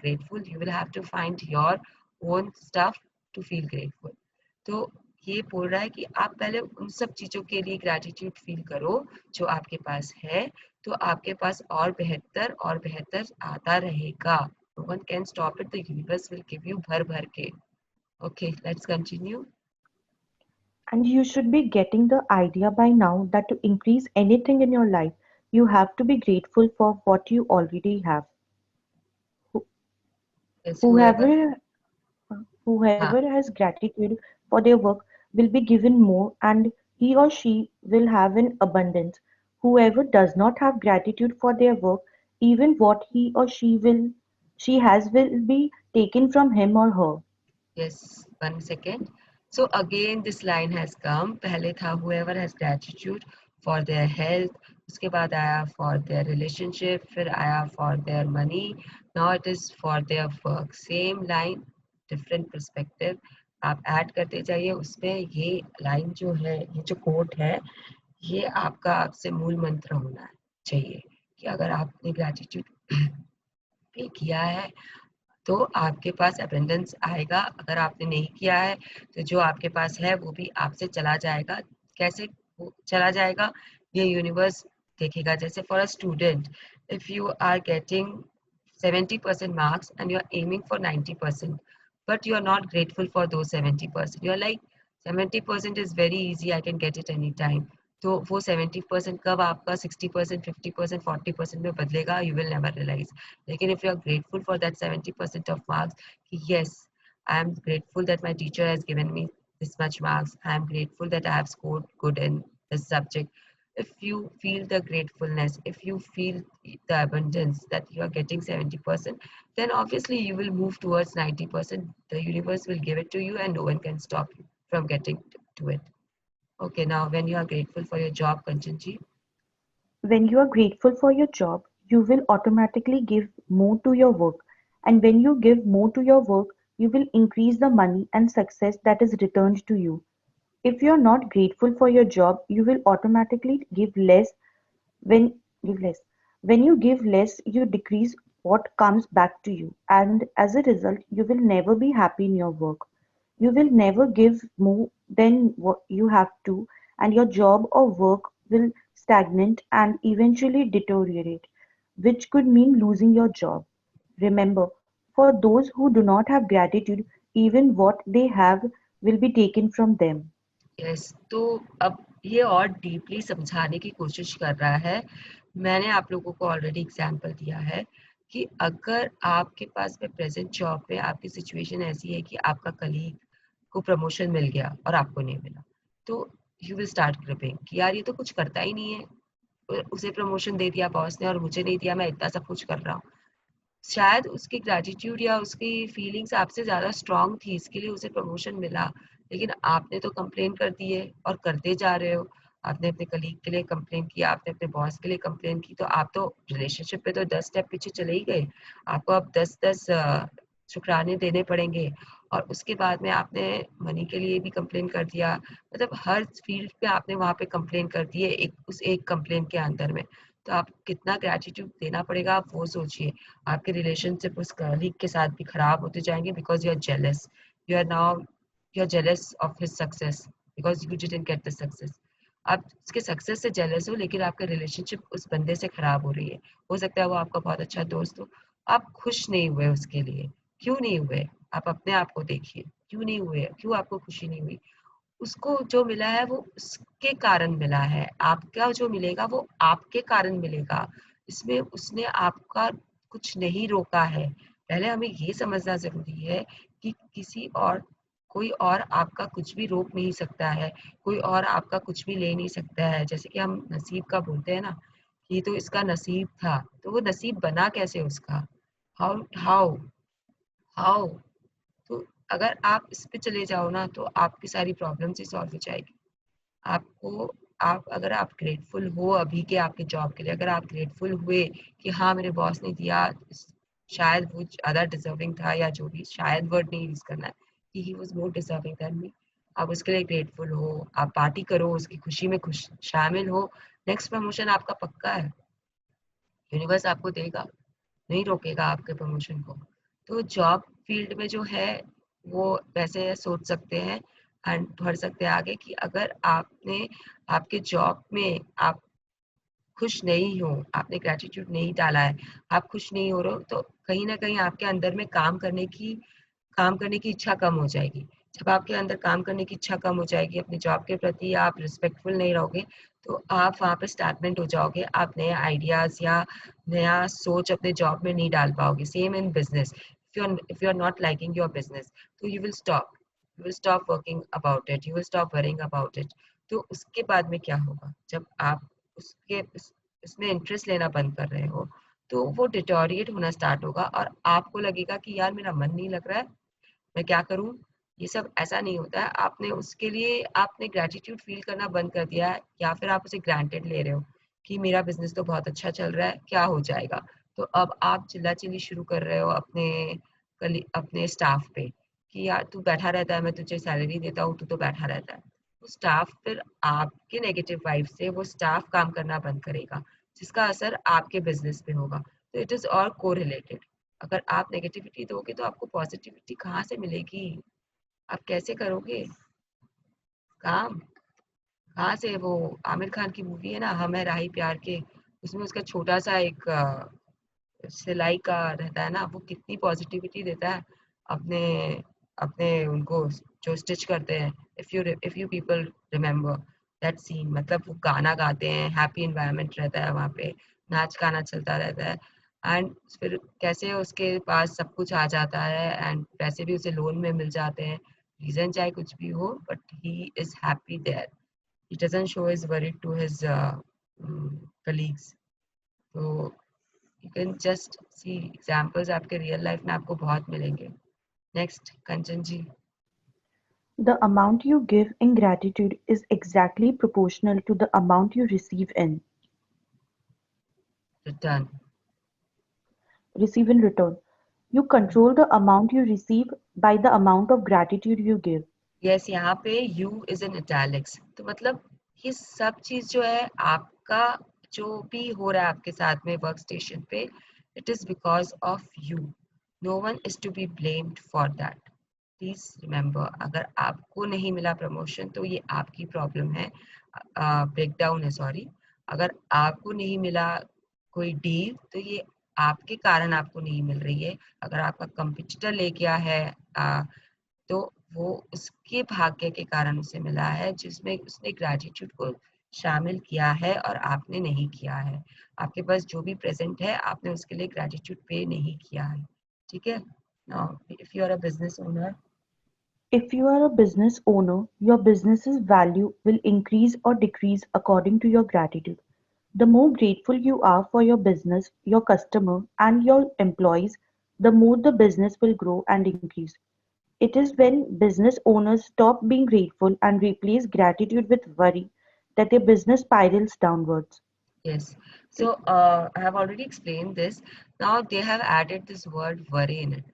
grateful. You will have to find your own stuff to feel grateful. तो ये बोल रहा है कि आप पहले उन सब चीज़ों के लिए ग्रैटिट्यूड फील करो जो आपके पास है, तो आपके पास और बेहतर आता रहेगा। No one can stop it. The universe will give you भर भर के। Okay, let's continue. and you should be getting the idea by now that to increase anything in your life, you have to be grateful for what you already have. Who- Yes, whoever. Whoever हाँ, Whoever has gratitude for their work will be given more and he or she will have an abundance. Whoever does not have gratitude for their work, even what he or she has will be taken from him or her. yes, 1 second. So again this line has come. पहले था whoever has gratitude for their health, उसके बाद आया for their relationship, फिर आया for their money, now it is for their work. Same line, different perspective. आप add करते जाइए उसमें। ये लाइन जो है, ये जो कोट है, ये आपका आपसे मूल मंत्र होना चाहिए कि अगर आपने ग्रैटिट्यूड पे किया है तो आपके पास अबंडेंस आएगा। अगर आपने नहीं किया है तो जो आपके पास है वो भी आपसे चला जाएगा। कैसे वो चला जाएगा? ये यूनिवर्स देखेगा। जैसे for a student, if you are getting 70% marks and you are aiming for 90%, but you are not grateful for those 70%. You are like 70% is very easy, I can get it anytime. तो वो 70% कब आपका 60%, 50%, 40% में बदलेगा, you will never realize. लेकिन if you are grateful for that 70% of marks, कि yes, I am grateful that my teacher has given me this much marks. I am grateful that I have scored good in this subject. If you feel the gratefulness, if you feel the abundance that you are getting 70%, then obviously you will move towards 90%. The universe will give it to you and no one can stop you from getting to it. Okay, now when you are grateful for your job, Kanchanji. When you are grateful for your job, you will automatically give more to your work. And when you give more to your work, you will increase the money and success that is returned to you. If you are not grateful for your job, you will automatically give less when give less. When you give less, you decrease what comes back to you, and as a result, you will never be happy in your work. You will never give more than what you have to, and your job or work will stagnate and eventually deteriorate, which could mean losing your job. Remember, for those who do not have gratitude, even what they have will be taken from them. Yes, तो अब ये और deeply समझाने की कोशिश कर रहा है। मैंने आप लोगों को ऑलरेडी एग्जांपल दिया है कि अगर आपके पास में प्रेजेंट जॉब में आपकी सिचुएशन ऐसी है कि आपका कलीग को प्रमोशन मिल गया और आपको नहीं मिला, तो यू विल स्टार्ट ग्रिपिंग कि यार ये तो कुछ करता ही नहीं है, उसे प्रमोशन दे दिया बॉस ने और मुझे नहीं दिया, मैं इतना सब कुछ कर रहा हूँ। शायद उसकी ग्रैटिट्यूड या उसकी फीलिंग्स आपसे ज़्यादा स्ट्रॉन्ग थी, इसके लिए उसे प्रमोशन मिला, लेकिन आपने तो कंप्लेन कर दी है और करते जा रहे हो। आपने अपने कलीग के लिए कंप्लेन किया, आपने अपने बॉस के लिए कंप्लेन की, तो आप तो रिलेशनशिप पे तो 10 स्टेप पीछे चले ही गए। आपको अब 10-10 शुक्राने देने पड़ेंगे और उसके बाद में आपने मनी के लिए भी कंप्लेन कर दिया। मतलब हर फील्ड पे आपने वहाँ पे कंप्लेन कर दी है उस एक कंप्लेन के अंदर में। तो आप कितना ग्रैटिट्यूड देना पड़ेगा आप वो सोचिए। आपके रिलेशनशिप उस कलीग के साथ भी खराब होते जाएंगे because you are jealous, you are now you are jealous of his success because you didn't get the success. आप उसके सक्सेस से जेलस हो लेकिन आपका रिलेशनशिप उस बंदे से खराब हो रही है। हो सकता है वो आपका बहुत अच्छा दोस्त हो, आप खुश नहीं हुए उसके लिए। क्यों नहीं हुए? आप अपने आप को देखिए, क्यों नहीं हुए? क्यों आपको खुशी नहीं हुई? उसको जो मिला है वो उसके कारण मिला है, आपका जो मिलेगा वो आपके कारण मिलेगा। इसमें उसने आपका कुछ नहीं रोका है। पहले हमें ये समझना ज़रूरी है कि किसी और कोई और आपका कुछ भी रोक नहीं सकता है, कोई और आपका कुछ भी ले नहीं सकता है। जैसे कि हम नसीब का बोलते हैं ना, कि तो इसका नसीब था, तो वो नसीब बना कैसे उसका? How how how? तो अगर आप इस पे चले जाओ ना तो आपकी सारी प्रॉब्लम्स ही सॉल्व हो जाएगी। आपको आप अगर आप ग्रेटफुल हो अभी के आपके जॉब के लिए, अगर आप ग्रेटफुल हुए कि हाँ मेरे बॉस ने दिया, शायद वो ज़्यादा डिजर्विंग था या जो भी, शायद वर्ड नहीं यूज करना है, कि he was more deserving than me, आप उसके लिए ग्रेटफुल हो, आप पार्टी करो, उसकी खुशी में खुश शामिल हो। नेक्स्ट प्रमोशन आपका पक्का है, यूनिवर्स आपको देगा, नहीं रोकेगा आपके प्रमोशन को। तो जॉब फील्ड में जो है वो वैसे सोच सकते हैं एंड बढ़ सकते हैं आगे कि अगर आपने आपके जॉब में आप खुश नहीं हो, आपने ग्रैटिट्यूड नहीं डाला है, आप खुश नहीं हो रहे हो, तो कहीं न कहीं आपके अंदर में काम करने की इच्छा कम हो जाएगी। जब आपके अंदर काम करने की इच्छा कम हो जाएगी अपने जॉब के प्रति, आप रिस्पेक्टफुल नहीं रहोगे, तो आप वहाँ पे स्टैग्नेंट हो जाओगे। आप नए आइडियाज़ या नया सोच अपने जॉब में नहीं डाल पाओगे। Same in business, if you are not liking your business, तो you will stop working about it, you will stop worrying about it. तो उसके बाद में क्या होगा? जब आप उसमें इंटरेस्ट लेना बंद कर रहे हो, तो वो डिटोरिएट होना स्टार्ट होगा और आपको लगेगा कि यार मेरा मन नहीं लग रहा है, मैं क्या करूँ? ये सब ऐसा नहीं होता है। आपने उसके लिए आपने ग्रैटिट्यूड फ़ील करना बंद कर दिया है या फिर आप उसे ग्रांटेड ले रहे हो कि मेरा बिज़नेस तो बहुत अच्छा चल रहा है, क्या हो जाएगा? तो अब आप चिल्ला-चिल्ली शुरू कर रहे हो अपने स्टाफ पे कि यार तू बैठा रहता है, मैं तुझे सैलरी देता हूँ, तू तो बैठा रहता है। वो स्टाफ फिर आपके नेगेटिव वाइब से वो स्टाफ काम करना बंद करेगा, जिसका असर आपके बिज़नेस पे होगा। तो इट इज़ ऑल कोरिलेटेड। अगर आप नेगेटिविटी दोगे तो आपको पॉजिटिविटी कहाँ से मिलेगी? आप कैसे करोगे काम? कहाँ से? वो आमिर खान की मूवी है ना हम है राही प्यार के, उसमें उसका छोटा सा एक सिलाई का रहता है ना, वो कितनी पॉजिटिविटी देता है अपने अपने उनको जो स्टिच करते हैं। If you people remember that scene, मतलब वो गाना गाते हैं, हैप्पी एनवायरनमेंट रहता है वहाँ पे, नाच गाना चलता रहता है एंड फिर कैसे उसके पास सब कुछ आ जाता है एंड पैसे भी उसे लोन में मिल जाते हैं। रीजन चाहे कुछ भी हो but he is happy there, he doesn't show his worry to his colleagues. तो you can just see examples आपके real life में आपको बहुत मिलेंगे। Next, Kanchan ji. The amount you give in gratitude is exactly proportional to the amount you Return. receive in return. You control the amount you receive by the amount of gratitude you give. Yes, यहाँ पे you is in italics, तो मतलब ये सब चीज जो है आपका जो भी हो रहा है आपके साथ में वर्क स्टेशन पे, it is because of you. No one is to be blamed for that. Please remember, अगर आपको नहीं मिला प्रमोशन तो ये आपकी प्रॉब्लम है, ब्रेकडाउन है, सॉरी. अगर आपको नहीं मिला कोई डील तो ये आपके कारण आपको नहीं मिल रही है. अगर आपका कंपटीटर ले गया है तो वो उसके भाग्य के कारण उसे मिला है, जिसमें उसने ग्रेटिट्यूड को शामिल किया है और आपने नहीं किया है. आपके पास जो भी प्रेजेंट है आपने उसके लिए ग्रेटिट्यूड पे नहीं किया है. ठीक है. Now if you are a business owner, If you are a business owner, your business's value will increase or decrease according to your gratitude. The more grateful you are for your business, your customer, and your employees, the more the business will grow and increase. It is when business owners stop being grateful and replace gratitude with worry that their business spirals downwards. yes. So I have already explained this. Now they have added this word worry in it.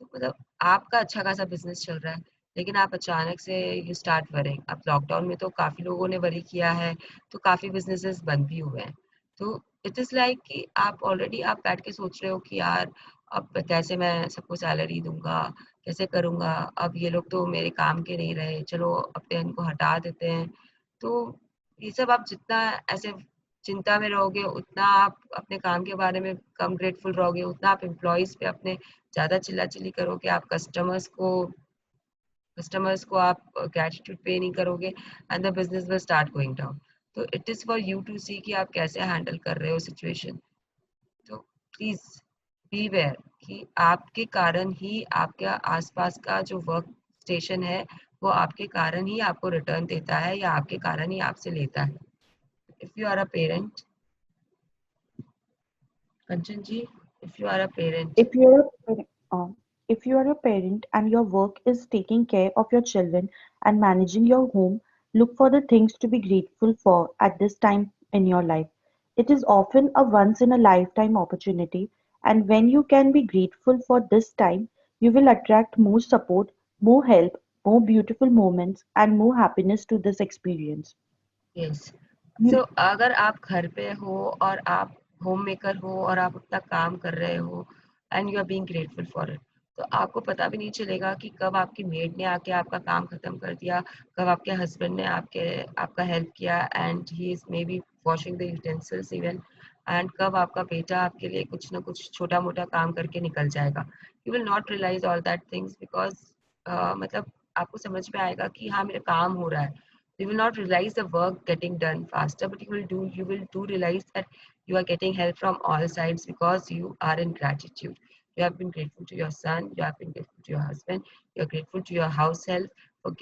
तो मतलब आपका अच्छा खासा business चल रहा है, लेकिन आप अचानक से यू स्टार्ट वरिंग. अब लॉकडाउन में तो काफी लोगों ने वरी किया है, तो काफी बिजनेसेस बंद भी हुए हैं. तो इट इज लाइक कि आप ऑलरेडी आप बैठ के सोच रहे हो कि यार अब कैसे मैं सबको सैलरी दूंगा, कैसे करूंगा, अब ये लोग तो मेरे काम के नहीं रहे, चलो अपने इनको हटा देते हैं. तो ये सब आप जितना ऐसे चिंता में रहोगे, उतना आप अपने काम के बारे में कम ग्रेटफुल रहोगे, उतना आप एम्प्लॉयज पे अपने ज़्यादा चिल्ला-चिल्ली करोगे, आप कस्टमर्स को आप ग्रैटिट्यूड पे नहीं करोगे, and the business will start going down. तो it is for you to see कि आप कैसे हैंडल कर रहे हो सिचुएशन. तो प्लीज़ बी अवेयर कि आपके कारण ही आपके आसपास का जो वर्क स्टेशन है, वो आपके कारण ही आपको रिटर्न देता है या आपके कारण ही आपसे लेता है. If you are a parent, Kanchan ji, if you are a parent, If you're if you are a parent and your work is taking care of your children and managing your home, look for the things to be grateful for at this time in your life. It is often a once in a lifetime opportunity, and when you can be grateful for this time, you will attract more support, more help, more beautiful moments, and more happiness to this experience. yes. You So अगर आप घर पे हो और आप home maker हो और आप अपना काम कर रहे हो and you are being grateful for it, तो आपको पता भी नहीं चलेगा कि कब आपकी मेड ने आके आपका काम खत्म कर दिया, कब आपके हस्बैंड ने आपका हेल्प किया and he is may be washing the utensils even, and कब आपका बेटा आपके लिए कुछ ना कुछ छोटा मोटा काम करके निकल जाएगा. You will not realize all that things because मतलब आपको समझ में आएगा कि हाँ मेरा काम हो रहा है. You will not realize the work getting done faster, but you will do realize that you are getting help from all sides because you are in gratitude. You have been grateful to your son, you have been grateful to your husband, you are grateful to your house help for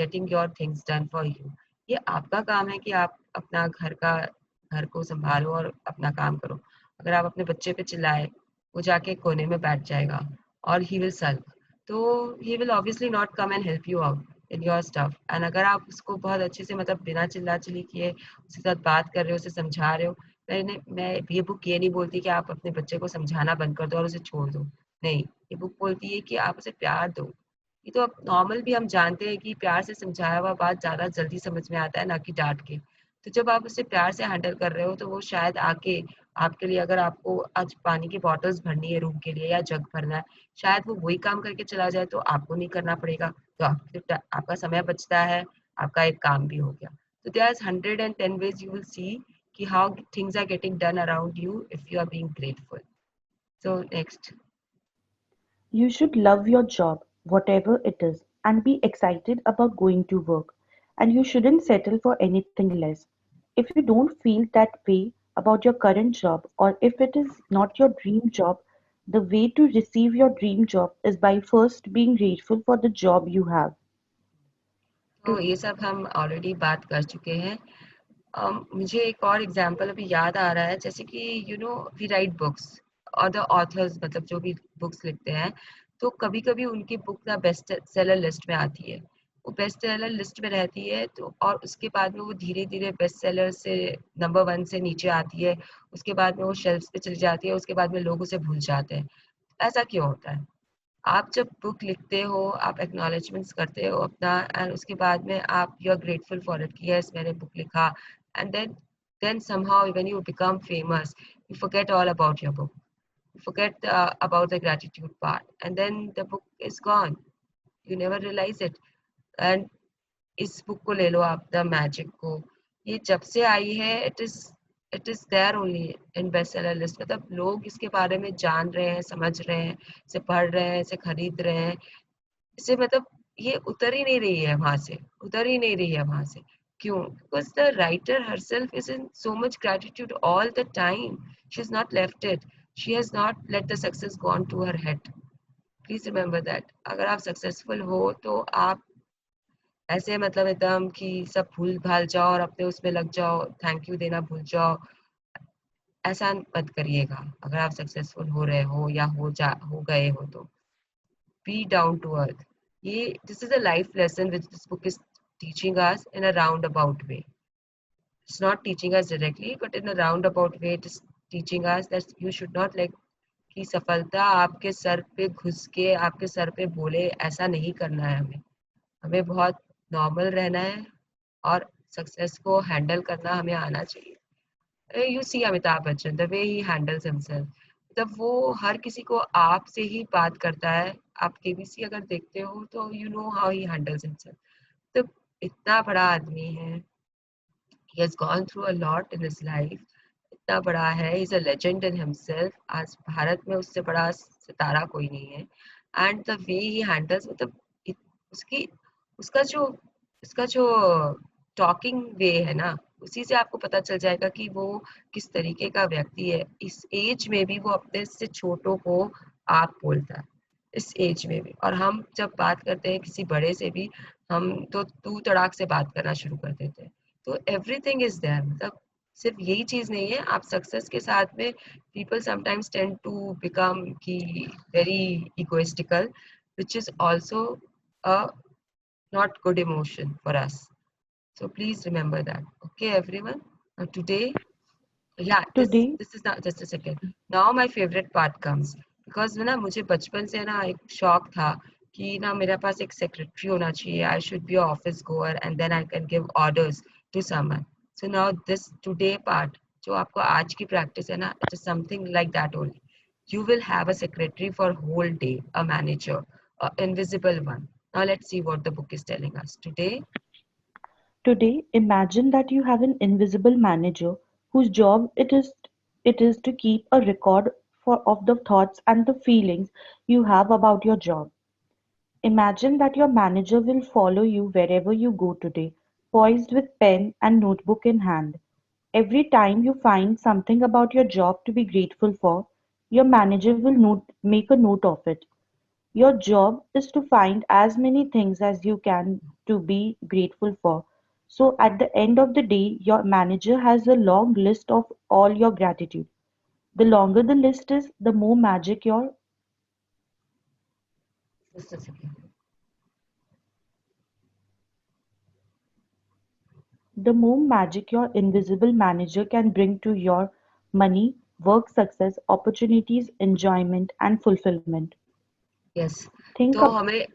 getting your things done for you. ये आपका काम है कि आप अपना घर को संभालो और अपना काम करो. अगर आप अपने बच्चे पे चिल्लाए, वो जाके कोने में बैठ जाएगा और he will sulk. तो he will obviously not come and help you out in your stuff. And अगर आप उसको बहुत अच्छे से मतलब बिना चिल्ला चिल्ली किए उसके साथ बात कर रहे हो, उसे समझा रहे हो. मैं ये बुक ये नहीं बोलती कि आप अपने बच्चे को समझाना बंद कर दो और उसे छोड़ दो. नहीं, ये बुक बोलती है कि आप उसे प्यार दो. ये तो अब नॉर्मल भी हम जानते हैं कि प्यार से समझाया हुआ बात ज़्यादा जल्दी समझ में आता है ना कि डांट के. तो जब आप उसे प्यार से हैंडल कर रहे हो तो वो शायद आके आपके लिए, अगर आपको आज पानी की बॉटल्स भरनी है रूम के लिए या जग भरना है, शायद वो वही काम करके चला जाए तो आपको नहीं करना पड़ेगा. तो आपका समय बचता है, आपका एक काम भी हो गया. तो there are 110 ways you will see कि how things are getting done around you if you are being grateful. So next. You should love your job, whatever it is, and be excited about going to work. And you shouldn't settle for anything less. If you don't feel that way about your current job, or if it is not your dream job, the way to receive your dream job is by first being grateful for the job you have. तो ये सब हम already बात कर चुके हैं. मुझे एक और एग्जांपल अभी याद आ रहा है, जैसे कि you know we write books और द ऑथर्स, मतलब जो भी बुक्स लिखते हैं, तो कभी कभी उनकी बुक ना बेस्ट सेलर लिस्ट में आती है. वो बेस्ट सेलर लिस्ट में रहती है तो, और उसके बाद में वो धीरे धीरे बेस्ट सेलर से नंबर 1 से नीचे आती है, उसके बाद में वो शेल्फ्स पे चली जाती है, उसके बाद में लोग उसे भूल जाते हैं. ऐसा क्यों होता है? आप जब बुक लिखते हो, आप एक्नॉलेजमेंट्स करते हो अपना, एंड उसके बाद में आप you are grateful for it कि यस मैंने बुक लिखा, and then then somehow when you become famous, you forget all about your book. You forget about the gratitude part, and then the book is gone. You never realize it. And इस book को ले लो आप, the magic को, ये जब से आई है it is there only in best seller list. मतलब लोग इसके बारे में जान रहे हैं, समझ रहे हैं, इसे पढ़ रहे हैं, इसे खरीद रहे हैं, इसे मतलब ये उतर ही नहीं रही है वहां से, उतर ही नहीं रही है वहां से। क्यों? Because the writer herself is in so much gratitude all the time. She has not left it, she has not let the success gone to her head. Please remember that. अगर आप सक्सेसफुल हो तो आप ऐसे मतलब एकदम कि सब भूल भाल जाओ और अपने उसमें लग जाओ, थैंक यू देना भूल जाओ, ऐसा मत करिएगा। अगर आप सक्सेसफुल हो रहे हो या हो गए हो तो बी डाउन टू अर्थ। ये this is a life lesson which this book is teaching us in a round about way. It's not teaching us directly but in a round about way it is teaching us that you should not like कि सफलता आपके sir पे घुस के आपके sir पे बोले, ऐसा नहीं करना है हमें। हमें बहुत नॉर्मल रहना है और सक्सेस को हैंडल करना हमें आना चाहिए। You see Amitabh Bachchan the way he handles himself, मतलब वो हर किसी को आप से ही बात करता है। आप केबीसी अगर देखते हो तो you know how he handles himself. तो इतना बड़ा आदमी है, he has gone through a lot in his life, इतना बड़ा है, he is a legend in himself। आज भारत में उससे बड़ा सितारा कोई नहीं है। And the way he handles, मतलब उसकी उसका जो उसका जो टॉकिंग वे है ना, उसी से आपको पता चल जाएगा कि वो किस तरीके का व्यक्ति है। इस एज में भी वो अपने से छोटों को आप बोलता है, इस एज में भी। और हम जब बात करते हैं किसी बड़े से भी, हम तो तू तड़ाक से बात करना शुरू कर देते हैं। तो एवरीथिंग इज देयर, मतलब सिर्फ यही चीज नहीं है। आप सक्सेस के साथ में people sometimes tend to become की very egoistical, which is also a not good emotion for us. So please remember that. Okay, everyone. Today, yeah, this Today, this is not just a second. Now my favorite part comes because ना मुझे बचपन से ना एक शौक था कि ना मेरे पास एक सेक्रेटरी होना चाहिए। I should be an office goer and then I can give orders to someone. So now this today part जो आपको आज की practice है ना, it is something like that only. You will have a secretary for whole day, a manager, a invisible one. Now let's see what the book is telling us today. today, imagine that you have an invisible manager whose job it is to keep a record of the thoughts and the feelings you have about your job. Imagine that your manager will follow you wherever you go today, poised with pen and notebook in hand. Every time you find something about your job to be grateful for, your manager will make a note of it. Your job is to find as many things as you can to be grateful for. So at the end of the day, your manager has a long list of all your gratitude. The longer the list is, Just a second. the more magic your invisible manager can bring to your money, work success, opportunities, enjoyment, and fulfillment. Yes. Think तो of हमें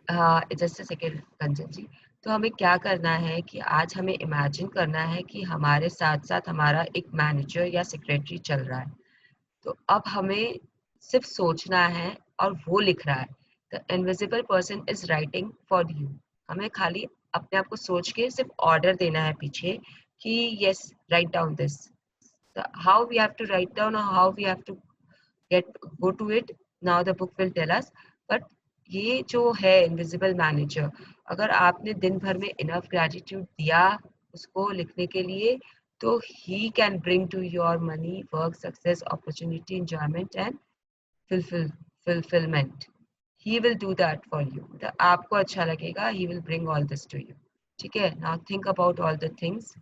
just second कंचन जी, तो हमें क्या करना है कि आज हमें इमेजिन करना है कि हमारे साथ साथ हमारा एक मैनेजर या सेक्रेटरी चल रहा है। तो अब हमें सिर्फ सोचना है और वो लिख रहा है। The invisible person is writing for you. हमें खाली अपने आप को सोच के सिर्फ ऑर्डर देना है पीछे कि yes write down this, how we have to write down और how we have to get go to it, now the book will tell us। but ये जो है इनविजिबल मैनेजर, अगर आपने दिन भर में इनफ ग्रेटिट्यूड दिया उसको लिखने के लिए, तो he can bring to your money, work, success, opportunity, enjoyment and fulfill fulfillment। he will do that for you, तो आपको अच्छा लगेगा, he will bring all this to you। ठीक है? now think about all the things।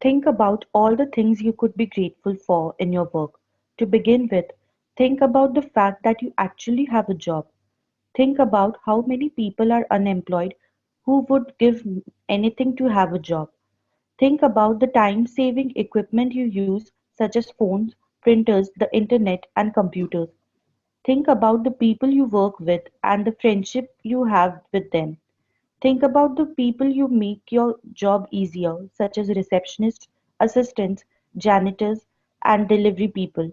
Think about all the things you could be grateful for in your work. To begin with, think about the fact that you actually have a job. Think about how many people are unemployed who would give anything to have a job. Think about the time saving equipment you use, such as phones, printers, the internet, and computers. Think about the people you work with and the friendship you have with them. Think about the people you make your job easier, such as receptionists, assistants, janitors, and delivery people.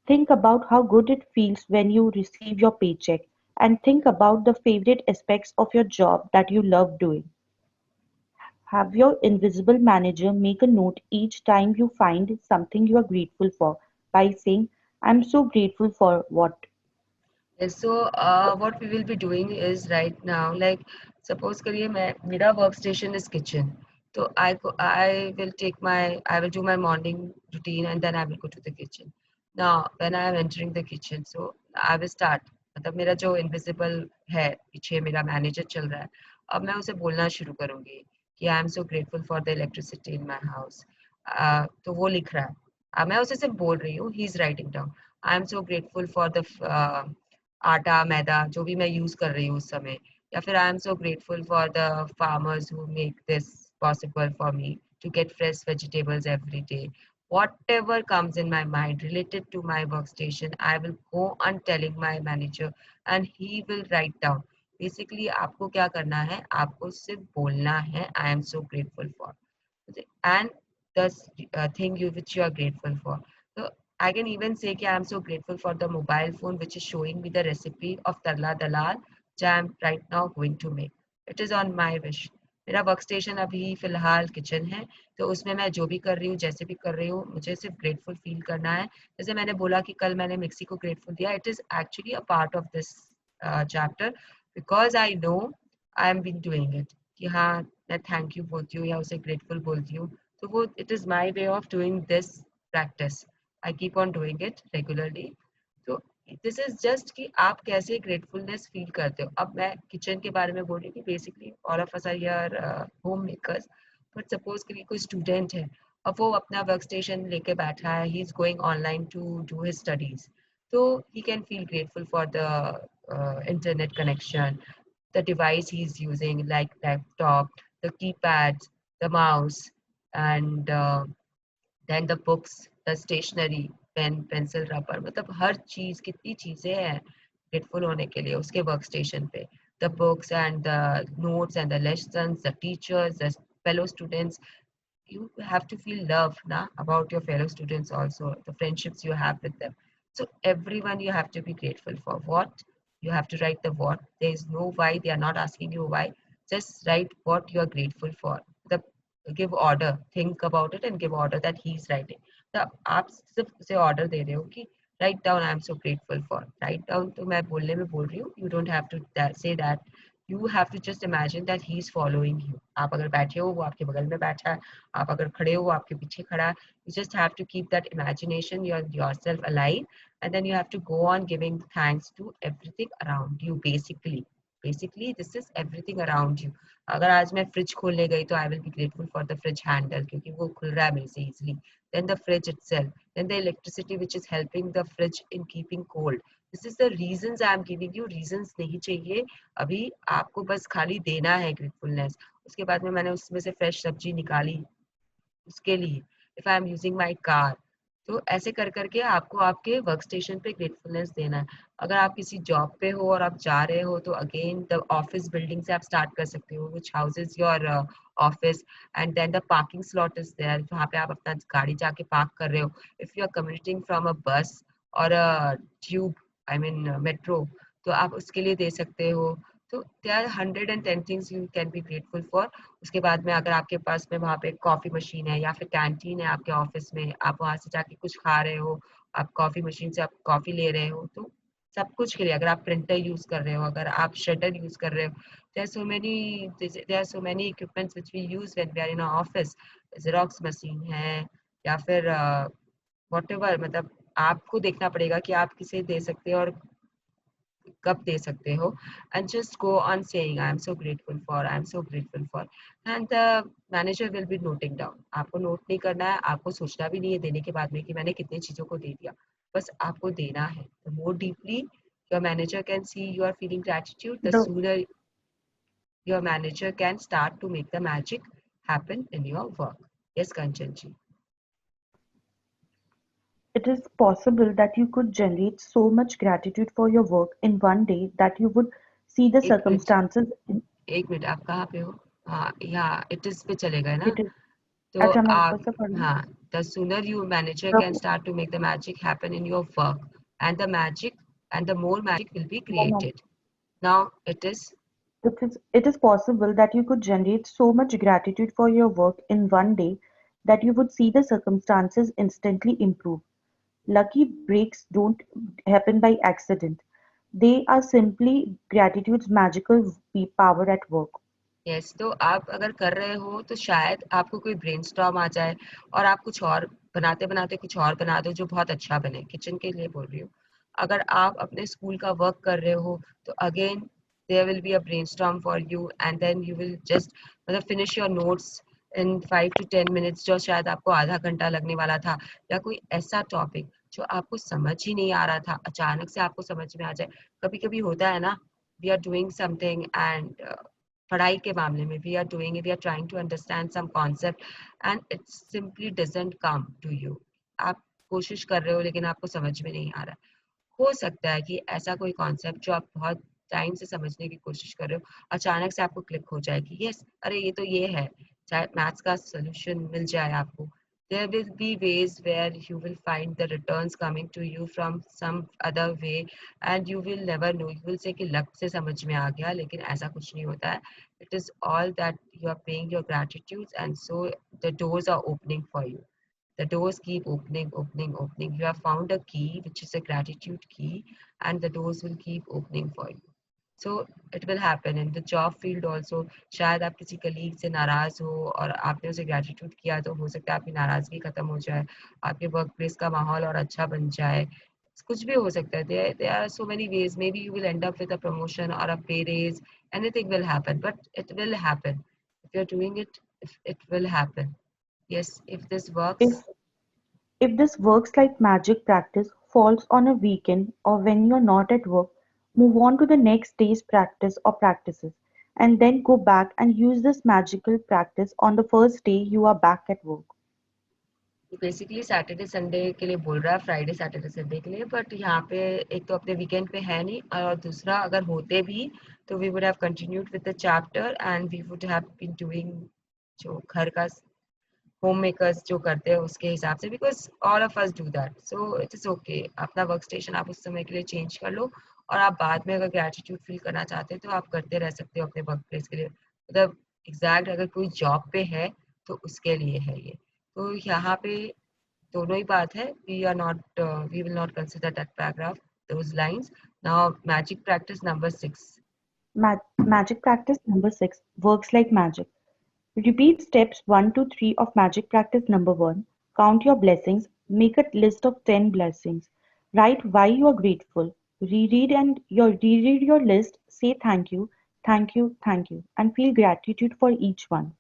Think about how good it feels when you receive your paycheck, and think about the favorite aspects of your job that you love doing. Have your invisible manager make a note each time you find something you are grateful for by saying, I'm so grateful for what. Yes, so what we will be doing is right now, like suppose करिए मैं मेरा workstation is kitchen, so I will take my I will do my morning routine and then I will go to the kitchen. Now when I am entering the kitchen, so I will start मतलब मेरा जो invisible है पीछे मेरा manager चल रहा है, अब मैं उसे बोलना शुरू करूँगी कि I am so grateful for the electricity in my house. तो वो लिख रहा है, अब मैं उसे सिर्फ बोल रही हूँ, he is writing down. I am so grateful for the आटा मैदा जो भी मैं यूज कर रही हूँ उस समय, या फिर I am so grateful for the farmers who make this possible for me to get fresh vegetables every day. Whatever comes in my mind related to my workstation, I will go on telling my manager and he will write down. Basically आपको क्या करना है, आपको सिर्फ बोलना है I am so grateful for and the thing you which you are grateful for. So I can even say that I am so grateful for the mobile phone which is showing me the recipe of tarla dalal which I am right now going to make. It is on my wish. मेरा work station अभी फिलहाल kitchen है, तो उसमें मैं जो भी कर रही हूँ जैसे भी कर रही हूँ मुझे सिर्फ ग्रेटफुल फील करना है. जैसे मैंने बोला कि कल मैंने मिक्सी को ग्रेटफुल दिया, it is actually a part of this chapter because I know I am been doing it कि हाँ मैं थैंक यू बोलती हूँ या उसे ग्रेटफुल बोलती हूँ. तो वो it is my way of doing this practice. I keep on doing it regularly. तो दिस इज जस्ट कि आप कैसे ग्रेटफुलनेस फील करते हो. अब मैं किचन के बारे में बोल रही हूँ कि basically all of us are here home makers, but suppose कि कोई स्टूडेंट है अब वो अपना वर्क स्टेशन लेके बैठा है, he is going online to do his studies, तो he can feel grateful for the internet connection, the device he's using, like laptop, the keypads, the mouse, and then the books, the stationery, pen pencil rubber, मतलब हर चीज कितनी चीजें हैं grateful होने के लिए उसके वर्क स्टेशन पे. The books and the notes and the lessons, the teachers, the fellow students, you have to feel love na about your fellow students also, the friendships you have with them. So everyone you have to be grateful for. What you have to write, the what, there is no why, they are not asking you why, just write what you are grateful for. The give order, think about it and give order that he is writing. The आप सिर्फ उसे order दे रहे हो कि write down I am so grateful for. Write down तो मैं बोलने में बोल रही हूँ, you don't have to say that. You have to just imagine that he is following you. आप अगर बैठे हो वो आपके बगल में बैठा है, आप अगर खड़े हो वो आपके पीछे खड़ा है. You just have to keep that imagination yourself alive, and then you have to go on giving thanks to everything around you. Basically this is everything around you. अगर आज मैं फ्रिज खोलने गई तो I will be grateful for the fridge handle क्योंकि वो खुल रहा है मेरे से easily. Then the fridge itself, then the electricity which is helping the fridge in keeping cold. This is the reasons I am giving you. Reasons नहीं चाहिए, अभी आपको बस खाली देना है ग्रेटफुलनेस. उसके बाद में मैंने उसमें से फ्रेश सब्जी निकाली उसके लिए. If I am using my car, तो ऐसे कर करके आपको आपके वर्क स्टेशन पे ग्रेटफुलनेस देना है. अगर आप किसी जॉब पे हो और आप जा रहे हो तो अगेन द ऑफिस बिल्डिंग से आप स्टार्ट कर सकते हो, which houses your office, and then the parking slot is there जहाँ पे आप अपना गाड़ी जाके पार्क कर रहे हो. If you are commuting from a bus और a tube, I mean metro, तो आप उसके लिए दे सकते हो. तो there are 110 things you can be grateful for. उसके बाद में अगर आपके पास में वहाँ पे कॉफी मशीन है या फिर कैंटीन है आपके ऑफिस में, आप वहाँ से जाके कुछ खा रहे हो, आप कॉफी मशीन से आप कॉफी ले रहे हो, तो सब कुछ के लिए. अगर आप प्रिंटर यूज कर रहे हो, अगर आप शटर यूज कर रहे हो, there are so many equipments which we use when we are in our office. Xerox machine है या फिर whatever, मतलब आपको देखना पड़ेगा कि आप किसे दे सकते हो और कब दे सकते हो. And just go on saying I am so grateful for, I am so grateful for, and the manager will be noting down. आपको नोट नहीं करना है, आपको सोचना भी नहीं है देने के बाद में कि मैंने कितनी चीजों को दे दिया, बस आपको देना है. The more deeply your manager can see you are feeling gratitude, the The sooner your manager can start to make the magic happen in your work. Yes, Kanchan ji. It is possible that you could generate so much gratitude for your work in one day that you would see the एक minute, circumstances. एक minute, आप कहाँ पे हो? हाँ, यहाँ it is पे चले गए ना. It is तो अच्छा, मैं ऊपर आप से पढ़ लूँ? हाँ, the sooner you manager The can start to make the magic happen in your work, and the magic and the more magic will be created. Now it is it is possible that you could generate so much gratitude for your work in one day that you would see the circumstances instantly improve. Lucky breaks don't happen by accident. They are simply gratitude's magical power at work. Yes. तो आप अगर कर रहे हो तो शायद आपको कोई ब्रेनस्टॉर्म आ जाए और आप कुछ और बनाते बनाते कुछ और बना दो जो बहुत अच्छा बने। किचन के लिए बोल रही हूँ। अगर आप अपने स्कूल का वर्क कर रहे हो तो again there will be a brainstorm for you and then you will just मतलब finish your notes in 5 to 10 minutes जो शायद आपको आधा घंटा लगने वाला था, या कोई ऐसा टॉपिक जो आपको समझ ही नहीं आ रहा था अचानक से आपको समझ में आ जाए। कभी कभी होता है ना, we are doing something and पढ़ाई के मामले में we are doing we are trying to understand some concept and it simply doesn't come to you. आप कोशिश कर रहे हो लेकिन आपको समझ में नहीं आ रहा। हो सकता है कि ऐसा कोई कॉन्सेप्ट जो आप बहुत टाइम से समझने की कोशिश कर रहे हो अचानक से आपको क्लिक हो जाए कि यस अरे ये तो ये है, चाहे मैथ्स का सोल्यूशन मिल जाए आपको। there will be ways where you will find the returns coming to you from some other way and you will never know, you will say कि लक से समझ में आ गया, लेकिन ऐसा कुछ नहीं होता है। it is all that you are paying your gratitude and so the doors are opening for you. The doors keep opening, opening, opening. You have found a key, which is a gratitude key, and the doors will keep opening for you. So it will happen in the job field also. शायद आप किसी colleague से नाराज हो और आपने उसे gratitude किया तो हो सकता है आपकी नाराजगी खत्म हो जाए, आपके वर्क प्लेस का माहौल और अच्छा बन जाए। कुछ भी हो सकता है। there are so many ways. Maybe you will end up with a promotion or a pay raise. Anything will happen, but it will happen. If you're doing it, if it will happen. Yes, if this If works. if this works like magic, practice falls on a weekend or when you're not at work, move on to the next day's practice or practices, and then go back and use this magical practice on the first day you are back at work. Basically Saturday Sunday के लिए बोल रहा है, Friday Saturday Sunday के लिए, but यहाँ पे एक तो अपने वीकेंड पे है नहीं और दूसरा अगर होते भी तो we would have continued with the chapter and we would have been doing जो घर का होम मेकर्स जो करते हैं उसके हिसाब से, because all of us do that. So it is okay, अपना वर्क स्टेशन आप उस समय के लिए चेंज कर लो और आप बाद में अगर ग्रेटिट्यूड फील करना चाहते हैं तो आप करते रह सकते हो अपने वर्क प्लेस के लिए। मतलब एग्जैक्ट अगर कोई जॉब पे है तो उसके लिए है ये। तो यहाँ पे दोनों ही बात है। We are not we will not consider that paragraph those lines. Now magic practice number 6. Magic practice number 6 works like magic. Repeat steps 1 to 3 of magic practice number 1. Count your blessings. Make a list of 10 blessings. Write why you are grateful. Reread your list. Say thank you, thank you, thank you, and feel gratitude for each one.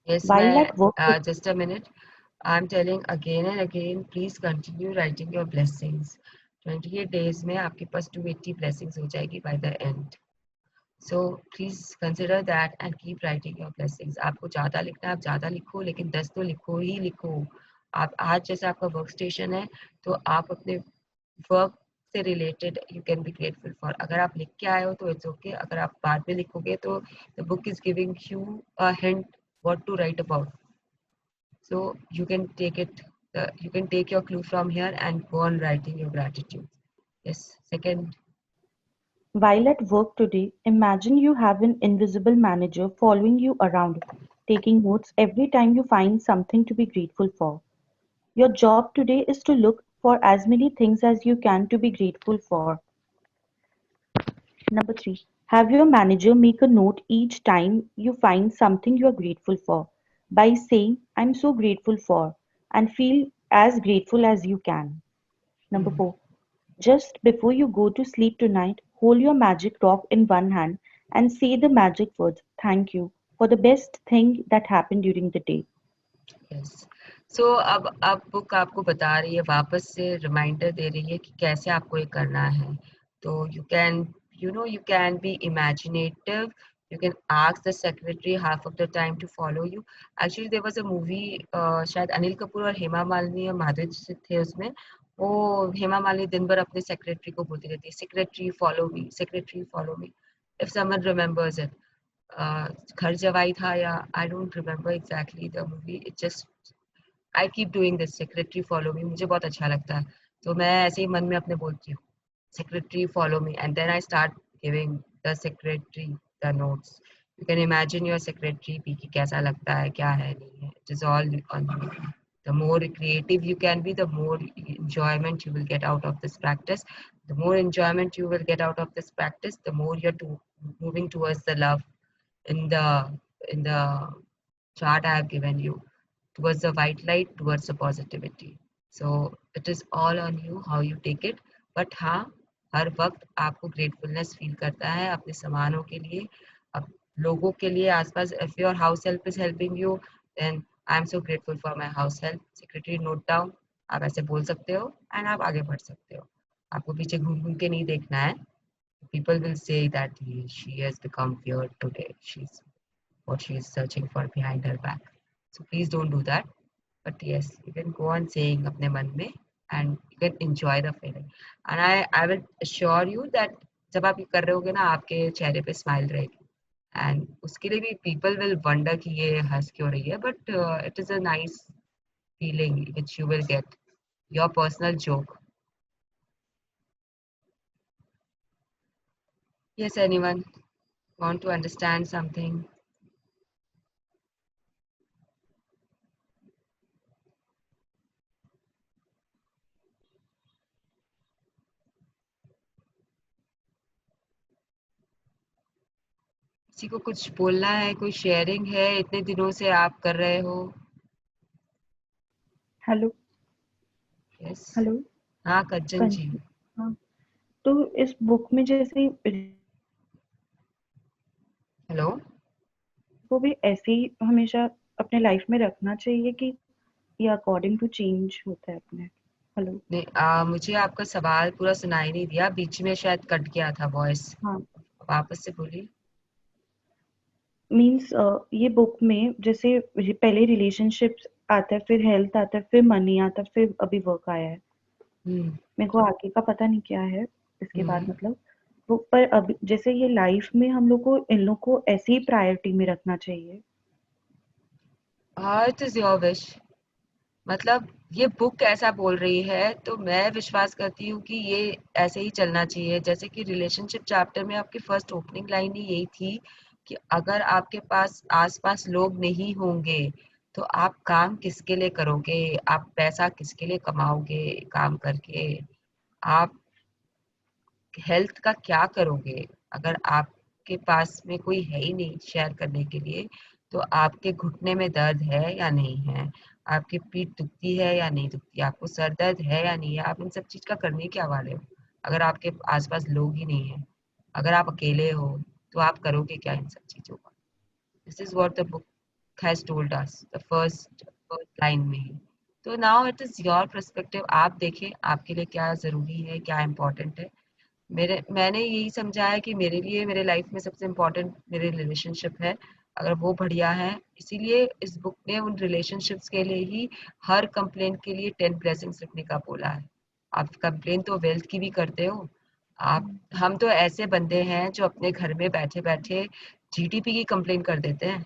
Yes, While at work, मैं just a minute. I'm telling again and again, please continue writing your blessings. 28 days में आपके पास 280 blessings हो जाएगी by the end. So please consider that and keep writing your blessings. आपको ज़्यादा लिखना है आप ज़्यादा लिखो, लेकिन 10 तो लिखो ही लिखो। आप आज जैसे आपका वर्क स्टेशन है तो आप अपने वर्क से related you can be grateful for. अगर आप लिख के आए हो तो इट्स ओके, अगर आप बाद में लिखोगे तो the book is giving you a hint what to write about. So you can take it, you can take your clue from here and go on writing your gratitude. Yes, second. while at work today, imagine you have an invisible manager following you around, taking notes every time you find something to be grateful for. Your job today is to look for as many things as you can to be grateful for. Number 3, have your manager make a note each time you find something you are grateful for by saying, I'm so grateful for, and feel as grateful as you can. Number Mhm. 4, just before you go to sleep tonight, hold your magic rock in one hand and say the magic words, thank you, for the best thing that happened during the day. Yes. So अब book आपको बता रही है, वापस से reminder दे रही है कि कैसे आपको ये करना है। तो you can be imaginative. You can ask the secretary half of the time to follow you. Actually there was a movie, शायद अनिल कपूर और हेमा मालिनी और माधुरी दीक्षित थे उसमें। वो हेमा मालिनी दिन भर अपने सेक्रेटरी को बोलती रहती है, secretary follow me, secretary follow me, if someone remembers it. घर जवाई था, या I don't remember exactly the movie, it just I keep doing this, secretary follow me, मुझे बहुत अच्छा लगता है, तो मैं ऐसे ही मन में अपने बोलती हूँ secretary follow me, and then I start giving the secretary the notes. You can imagine your secretary कि कैसा लगता है, क्या है, नहीं है, it is all on you. The more creative you can be, the more enjoyment you will get out of this practice. The more enjoyment you will get out of this practice, the more you're moving towards the love in the chart I have given you, towards the white light, towards the positivity. So it is all on you how you take it. But हाँ, हर वक्त आपको gratefulness feel करता है अपने सामानों के लिए, अब लोगों के लिए आसपास. If your house help is helping you, then I am so grateful for my house help. Secretary note down, आप ऐसे बोल सकते हो एंड आप आगे बढ़ सकते हो. आपको पीछे घूम घूम के नहीं देखना है. People will say that she has become weird today. She's what she is searching for behind her back. So please don't do that. But yes, you can go on saying apne man mein, and you can enjoy the feeling. And I will assure you that जब आप ये कर रहे होगे ना, आपके चेहरे पे स्माइल रहेगी, एंड उसके लिए भी पीपल विल वंडर कि ये हंस क्यों रही है, but it is a nice feeling which you will get, your personal joke. Yes, anyone want to understand something? किसी को कुछ बोलना है, कोई शेयरिंग है, इतने दिनों से आप कर रहे हो? Hello yes. हेलो हाँ कंचन जी. कंचन, हाँ, तो इस बुक में जैसे हेलो. वो भी ऐसे ही हमेशा अपने लाइफ में रखना चाहिए कि ये अकॉर्डिंग टू चेंज होता है अपने? हेलो, नहीं, मुझे आपका सवाल पूरा सुनाई नहीं दिया, बीच में शायद कट गया था वॉइस. हाँ, वापस से बोलिए. मीन्स ये बुक में जैसे पहले रिलेशनशिप्स आता है, फिर हेल्थ आता है, फिर मनी आता है, फिर अभी वर्क आया है. हम्म. मेरे को आगे का पता नहीं क्या है इसके बाद, हम्म. मतलब वो, पर अभी जैसे ये लाइफ में हम लोग को इन लोग को ऐसे ही प्रायोरिटी में रखना चाहिए. हाँ, इट इज योर विश. मतलब ये बुक ऐसा बोल रही है, तो मैं विश्वास करती हूँ कि ये ऐसे ही चलना चाहिए. जैसे कि रिलेशनशिप चैप्टर में आपकी फर्स्ट ओपनिंग लाइन ही यही थी कि अगर आपके पास आसपास लोग नहीं होंगे, तो आप काम किसके लिए करोगे, आप पैसा किसके लिए कमाओगे काम करके, आप हेल्थ का क्या करोगे अगर आपके पास में कोई है ही नहीं शेयर करने के लिए. तो आपके घुटने में दर्द है या नहीं है, आपकी पीठ दुखती है या नहीं दुखती, आपको सर दर्द है या नहीं है, आप इन सब चीज का करने क्या वाले हो अगर आपके आसपास लोग ही नहीं है. अगर आप अकेले हो तो आप करोगे क्या इन सब चीजों का. This is what the book has told us the first line में ही. तो now it is your perspective, आप देखें आपके लिए क्या जरूरी है, क्या इम्पोर्टेंट है. मैंने यही समझा है कि मेरे लिए मेरे लाइफ में सबसे इम्पोर्टेंट मेरे रिलेशनशिप है. अगर वो बढ़िया है, इसीलिए इस बुक ने उन रिलेशनशिप्स के लिए ही हर कंप्लेंट के लिए 10 ब्लेसिंग्स लिखने का बोला है. आप कंप्लेन तो वेल्थ की भी करते हो. आप हम तो ऐसे बंदे हैं जो अपने घर में बैठे बैठे जीडीपी की कंप्लेन कर देते हैं.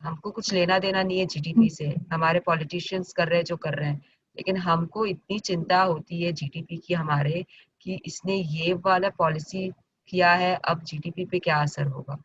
हमको कुछ लेना देना नहीं है जीडीपी से, हमारे पॉलिटिशियंस कर रहे हैं जो कर रहे हैं, लेकिन हमको इतनी चिंता होती है जीडीपी की हमारे, कि इसने ये वाला पॉलिसी किया है, अब जीडीपी पे क्या असर होगा.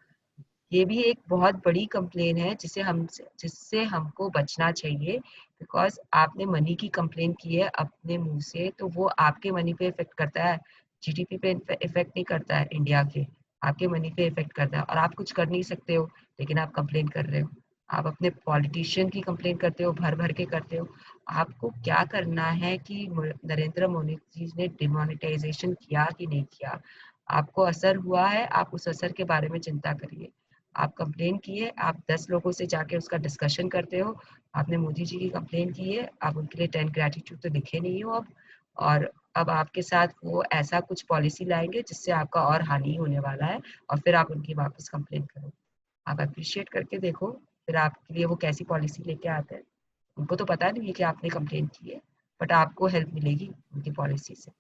ये भी एक बहुत बड़ी कंप्लेन है जिससे हमको बचना चाहिए. बिकॉज आपने मनी की कंप्लेन की है अपने मुंह से, तो वो आपके मनी पे इफेक्ट करता है, जीडीपी पे इफेक्ट नहीं करता है इंडिया के. आपके मनी पे इफेक्ट करता है, और आप कुछ कर नहीं सकते हो, लेकिन आप कंप्लेन कर रहे हो. आप अपने पॉलिटिशियन की कंप्लेन करते हो, भर भर के करते हो. आपको क्या करना है कि नरेंद्र मोदी जी ने डिमोनेटाइजेशन किया कि नहीं किया, आपको असर हुआ है, आप उस असर के बारे में चिंता करिए. आप कंप्लेन किए, आप 10 लोगों से जाके उसका डिस्कशन करते हो. आपने मोदी जी की कंप्लेन की है, आप उनके लिए 10 ग्रेटिट्यूड तो लिखे नहीं हो अब. और अब आपके साथ वो ऐसा कुछ पॉलिसी लाएंगे जिससे आपका और हानि होने वाला है, और फिर आप उनकी वापस कंप्लेन करो. आप अप्रिशिएट करके देखो फिर आपके लिए वो कैसी पॉलिसी लेके आते हैं. उनको तो पता नहीं है कि आपने कंप्लेन की है, बट आपको हेल्प मिलेगी उनकी पॉलिसी से.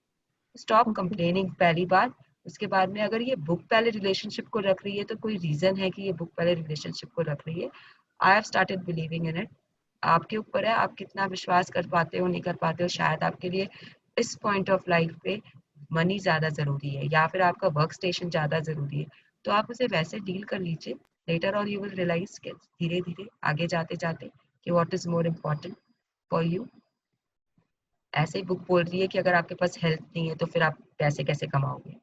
स्टॉप ओके, कंप्लेनिंग पहली बात. उसके बाद में अगर ये बुक पहले रिलेशनशिप को रख रही है तो कोई रीजन है कि ये बुक पहले रिलेशनशिप को रख रही है. I have started believing in it. आपके ऊपर है, आप कितना विश्वास कर पाते हो नहीं कर पाते हो. शायद आपके लिए इस पॉइंट ऑफ लाइफ पे मनी ज्यादा जरूरी है या फिर आपका वर्क स्टेशन ज्यादा जरूरी है, तो आप उसे वैसे डील कर लीजिए. लेटर और यू विल रियलाइज कि धीरे धीरे आगे जाते जाते कि what is more important for you. ऐसे ही बुक बोल रही है कि अगर आपके पास हेल्थ नहीं है तो फिर आप पैसे कैसे कमाओगे.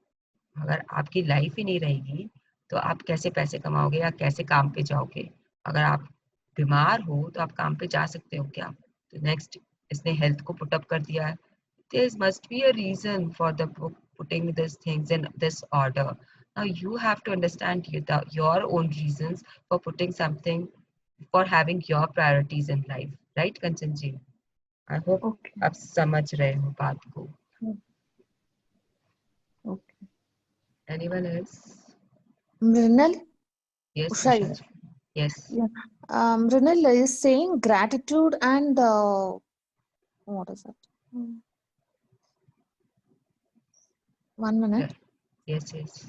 अगर आपकी लाइफ ही नहीं रहेगी तो आप कैसे पैसे कमाओगे या कैसे काम पे जाओगे. अगर आप बीमार हो तो आप काम पे जा सकते हो क्या. तो नेक्स्ट इसने हेल्थ को पुट अप कर दिया है. there must be a reason for the book putting these things in this order. Now you have to understand your own reasons for putting something, for having your priorities in life, right, Kanchan ji? I hope Okay. आप समझ रहे हो बात को. Okay. Anyone else? Mrinal, Yes, sorry. Usha ji. Yes. Yeah. Mrinal is saying gratitude and what is it? 1 minute. Yes, yes.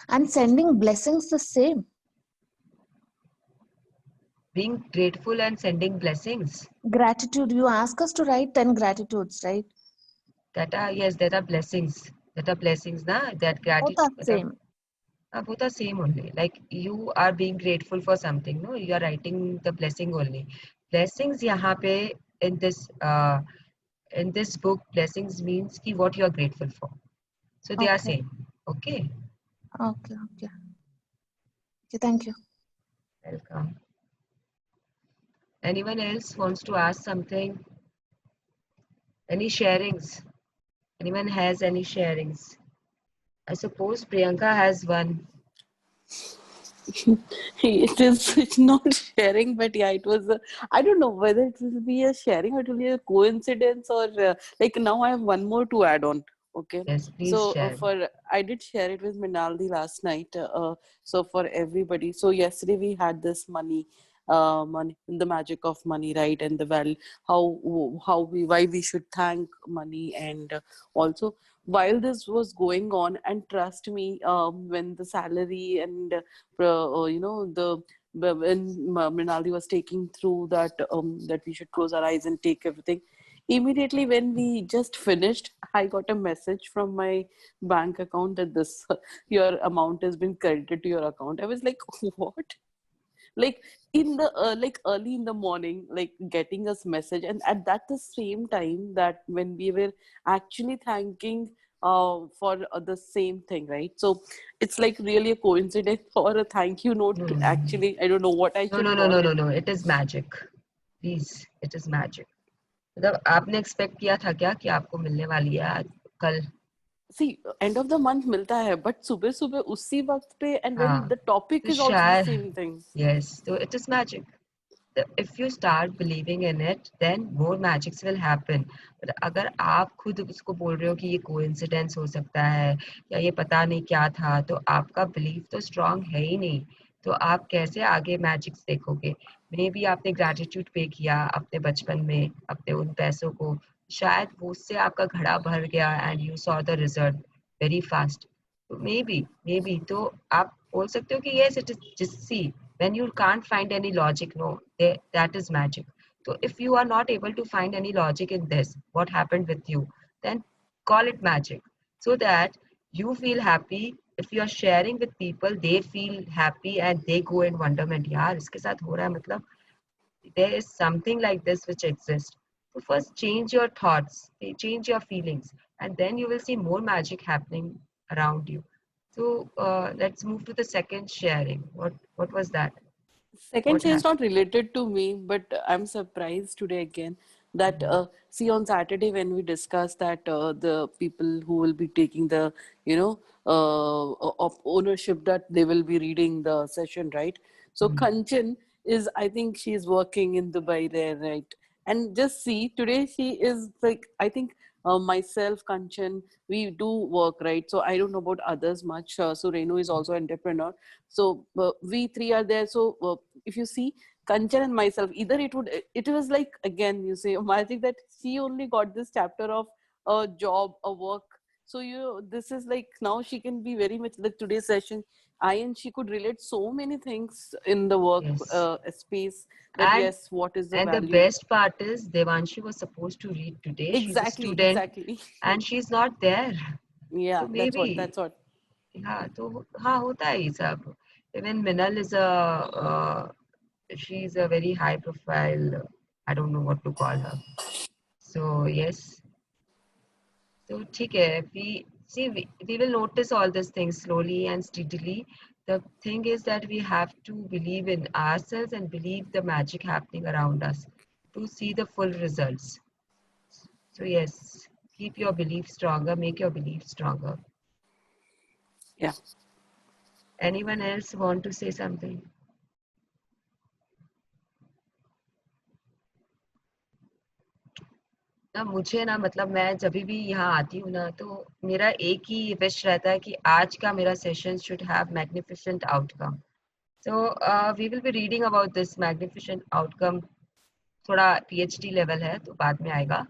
And sending blessings the same. Being grateful and sending blessings. Gratitude. You ask us to write 10 gratitudes, right? That are, yes, that are blessings. That are blessings, na? That Both are gratitude. same. Both are same only. Like you are being grateful for something, no? You are writing the blessing only. Blessings यहाँ पे in this book, blessings means ki what you are grateful for. So they are Okay. same. Okay. Okay. Okay. Okay. Thank you. Welcome. Anyone else wants to ask something? Any sharings? Anyone has any sharings? I suppose Priyanka has one. It's not sharing, but yeah, it was I don't know whether it will be a sharing or it will be a coincidence, or like now I have one more to add on. Okay, Yes, please so share. I did share it with Minaldi last night. So for everybody, so yesterday we had this money, the magic of money, right? And the value, why we should thank money, and also while this was going on, and trust me, when the salary and when Mrinaldi was taking through that, that we should close our eyes and take everything. Immediately when we just finished, I got a message from my bank account that this your amount has been credited to your account. I was like, what? Like in the like early in the morning, like getting us message, and at that the same time that when we were actually thanking for the same thing, right? So it's like really a coincidence or a thank you note. Actually, I don't know what I should call it. No. It is magic. Please, it is magic. मतलब आपने expect किया था क्या कि आपको मिलने वाली है आज कल. See, end of the month मिलता है, but सुबह सुबह उसी वक्त पे, and when हाँ the topic तो is also the शायद same thing. yes, so it is magic. If you start believing in it, then more magics will happen. But अगर आप खुद उसको बोल रहे हो कि ये कोइंसिडेंस हो सकता है या ये पता नहीं क्या था, तो आपका बिलीफ तो स्ट्रांग है ही नहीं. तो आप कैसे आगे मैजिक्स देखोगे. मे बी आपने ग्रैटिट्यूड पे किया अपने बचपन में अपने उन पैसों को, शायद वो उससे आपका घड़ा भर गया and you saw the result very fast. May be तो आप बोल सकते हो कि yes, it is just see, when you can't find any logic, no, that is magic. So if you are not able to find any logic in this, what happened with you, then call it magic, so that you feel happy. If you are sharing with people, they feel happy and they go in wonderment. यार इसके साथ हो रहा है, मतलब there is something like this which exists. So first change your thoughts, change your feelings, and then you will see more magic happening around you. So let's move to the second sharing. What was that? Second What share is happened? not related to me, but I'm surprised today again that see, on Saturday when we discussed that the people who will be taking the of ownership, that they will be reading the session, right? So Kanchan is, I think she's working in Dubai there, right? And just see, today she is like, I think myself, Kanchan, we do work, right? So I don't know about others much. So Renu is also entrepreneur. So we three are there. So if you see, Kanchan and myself, either it was like, again, you say magic that she only got this chapter of a job, a work. So this is like, now she can be very much like today's session. I and she could relate so many things in the work Yes. space, that And yes, what is the and the value? best part is Devanshi was supposed to read today. She's a Exactly, student exactly. and she's not there. Yeah, So that's maybe, what. हाँ तो हाँ होता है ये सब. Even Minal is she's a very high profile. I don't know what to call her. So yes. So ठीक है. We will notice all these things slowly and steadily. The thing is that we have to believe in ourselves and believe the magic happening around us to see the full results. So yes, keep your belief stronger, make your belief stronger. Yeah. Anyone else want to say something? ना मुझे ना मतलब मैं जब भी यहाँ आती हूँ ना तो मेरा एक ही विश रहता है कि आज का मेरा session should have magnificent outcome. So we will be reading about this magnificent outcome. थोड़ा PhD लेवल है तो बाद में आएगा.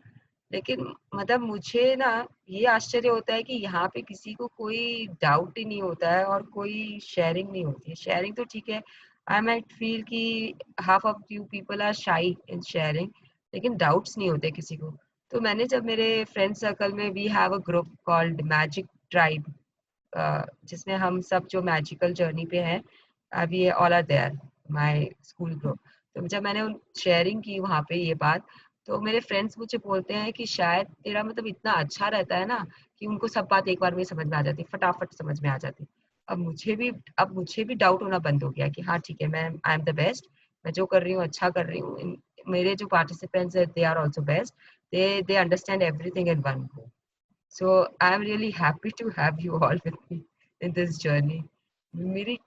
लेकिन मतलब मुझे ना ये आश्चर्य होता है कि यहाँ पे किसी को कोई डाउट ही नहीं होता है और कोई शेयरिंग नहीं होती है. शेयरिंग तो ठीक है. आई माइट फील कि half of you people are shy in sharing, लेकिन डाउट्स नहीं होते किसी को. तो मैंने जब मेरे फ्रेंड सर्कल में we have a group called magic tribe, जिसमें हम सब जो मैजिकल जर्नी पे हैं, we all are there, my school group. तो जब मैंने उन शेयरिंग की वहाँ पे ये बात, तो मेरे फ्रेंड्स मुझे बोलते हैं कि शायद तेरा मतलब इतना अच्छा रहता है ना कि उनको सब बात एक बार में समझ में आ जाती, फटाफट समझ में आ जाती. अब मुझे भी डाउट होना बंद हो गया कि हाँ ठीक है, मैं आई एम द बेस्ट, मैं जो कर रही हूँ अच्छा कर रही हूँ. मेरे जो पार्टिसिपेंट्स है they are also best, they understand everything in one go. So I'm really happy to have you all with me in this journey.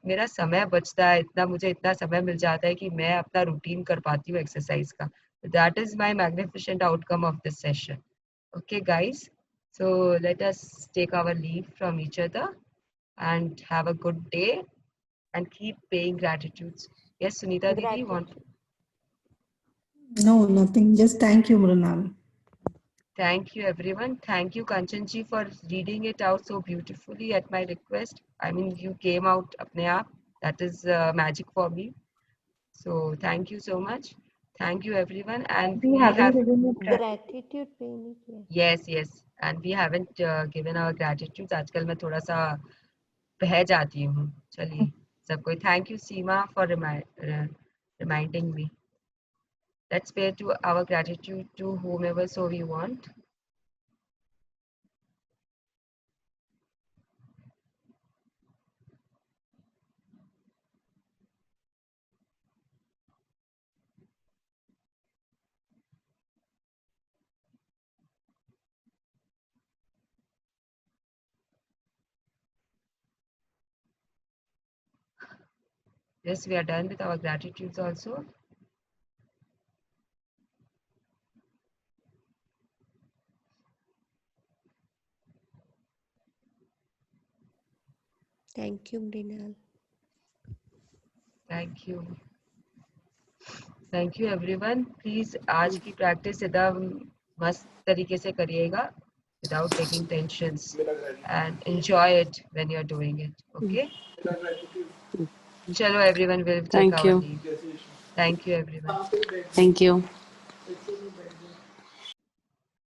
मेरा समय बचता है इतना, मुझे इतना समय मिल जाता है कि मैं अपना रूटीन कर पाती हूँ एक्सरसाइज का. That is my magnificent outcome of this session. Okay guys, so let us take our leave from each other and have a good day and keep paying gratitudes. Yes, Sunita Didi, you want? No, nothing. Just thank you, Mrunal. Thank you, everyone. Thank you, Kanchanji, for reading it out so beautifully at my request. I mean, you came out apne aap. That is magic for me. So thank you so much. Thank you, everyone. And We we haven't have, given you Gratitude पे नहीं किया. yes. And we haven't given our gratitude. आजकल मैं थोड़ा सा बह जाती हूँ. चलिए, सबको thank you, Seema, for reminding me. Let's pay to our gratitude to whomever so we want. Yes, we are done with our gratitudes also. Thank you, Mrinal. Thank you. Thank you everyone. Please आज की practice एकदम मस्त तरीके से करिएगा without taking tensions and enjoy it when you're doing it. Okay? Chalo everyone, will take Thank our you. leave. Thank you everyone. Thank you.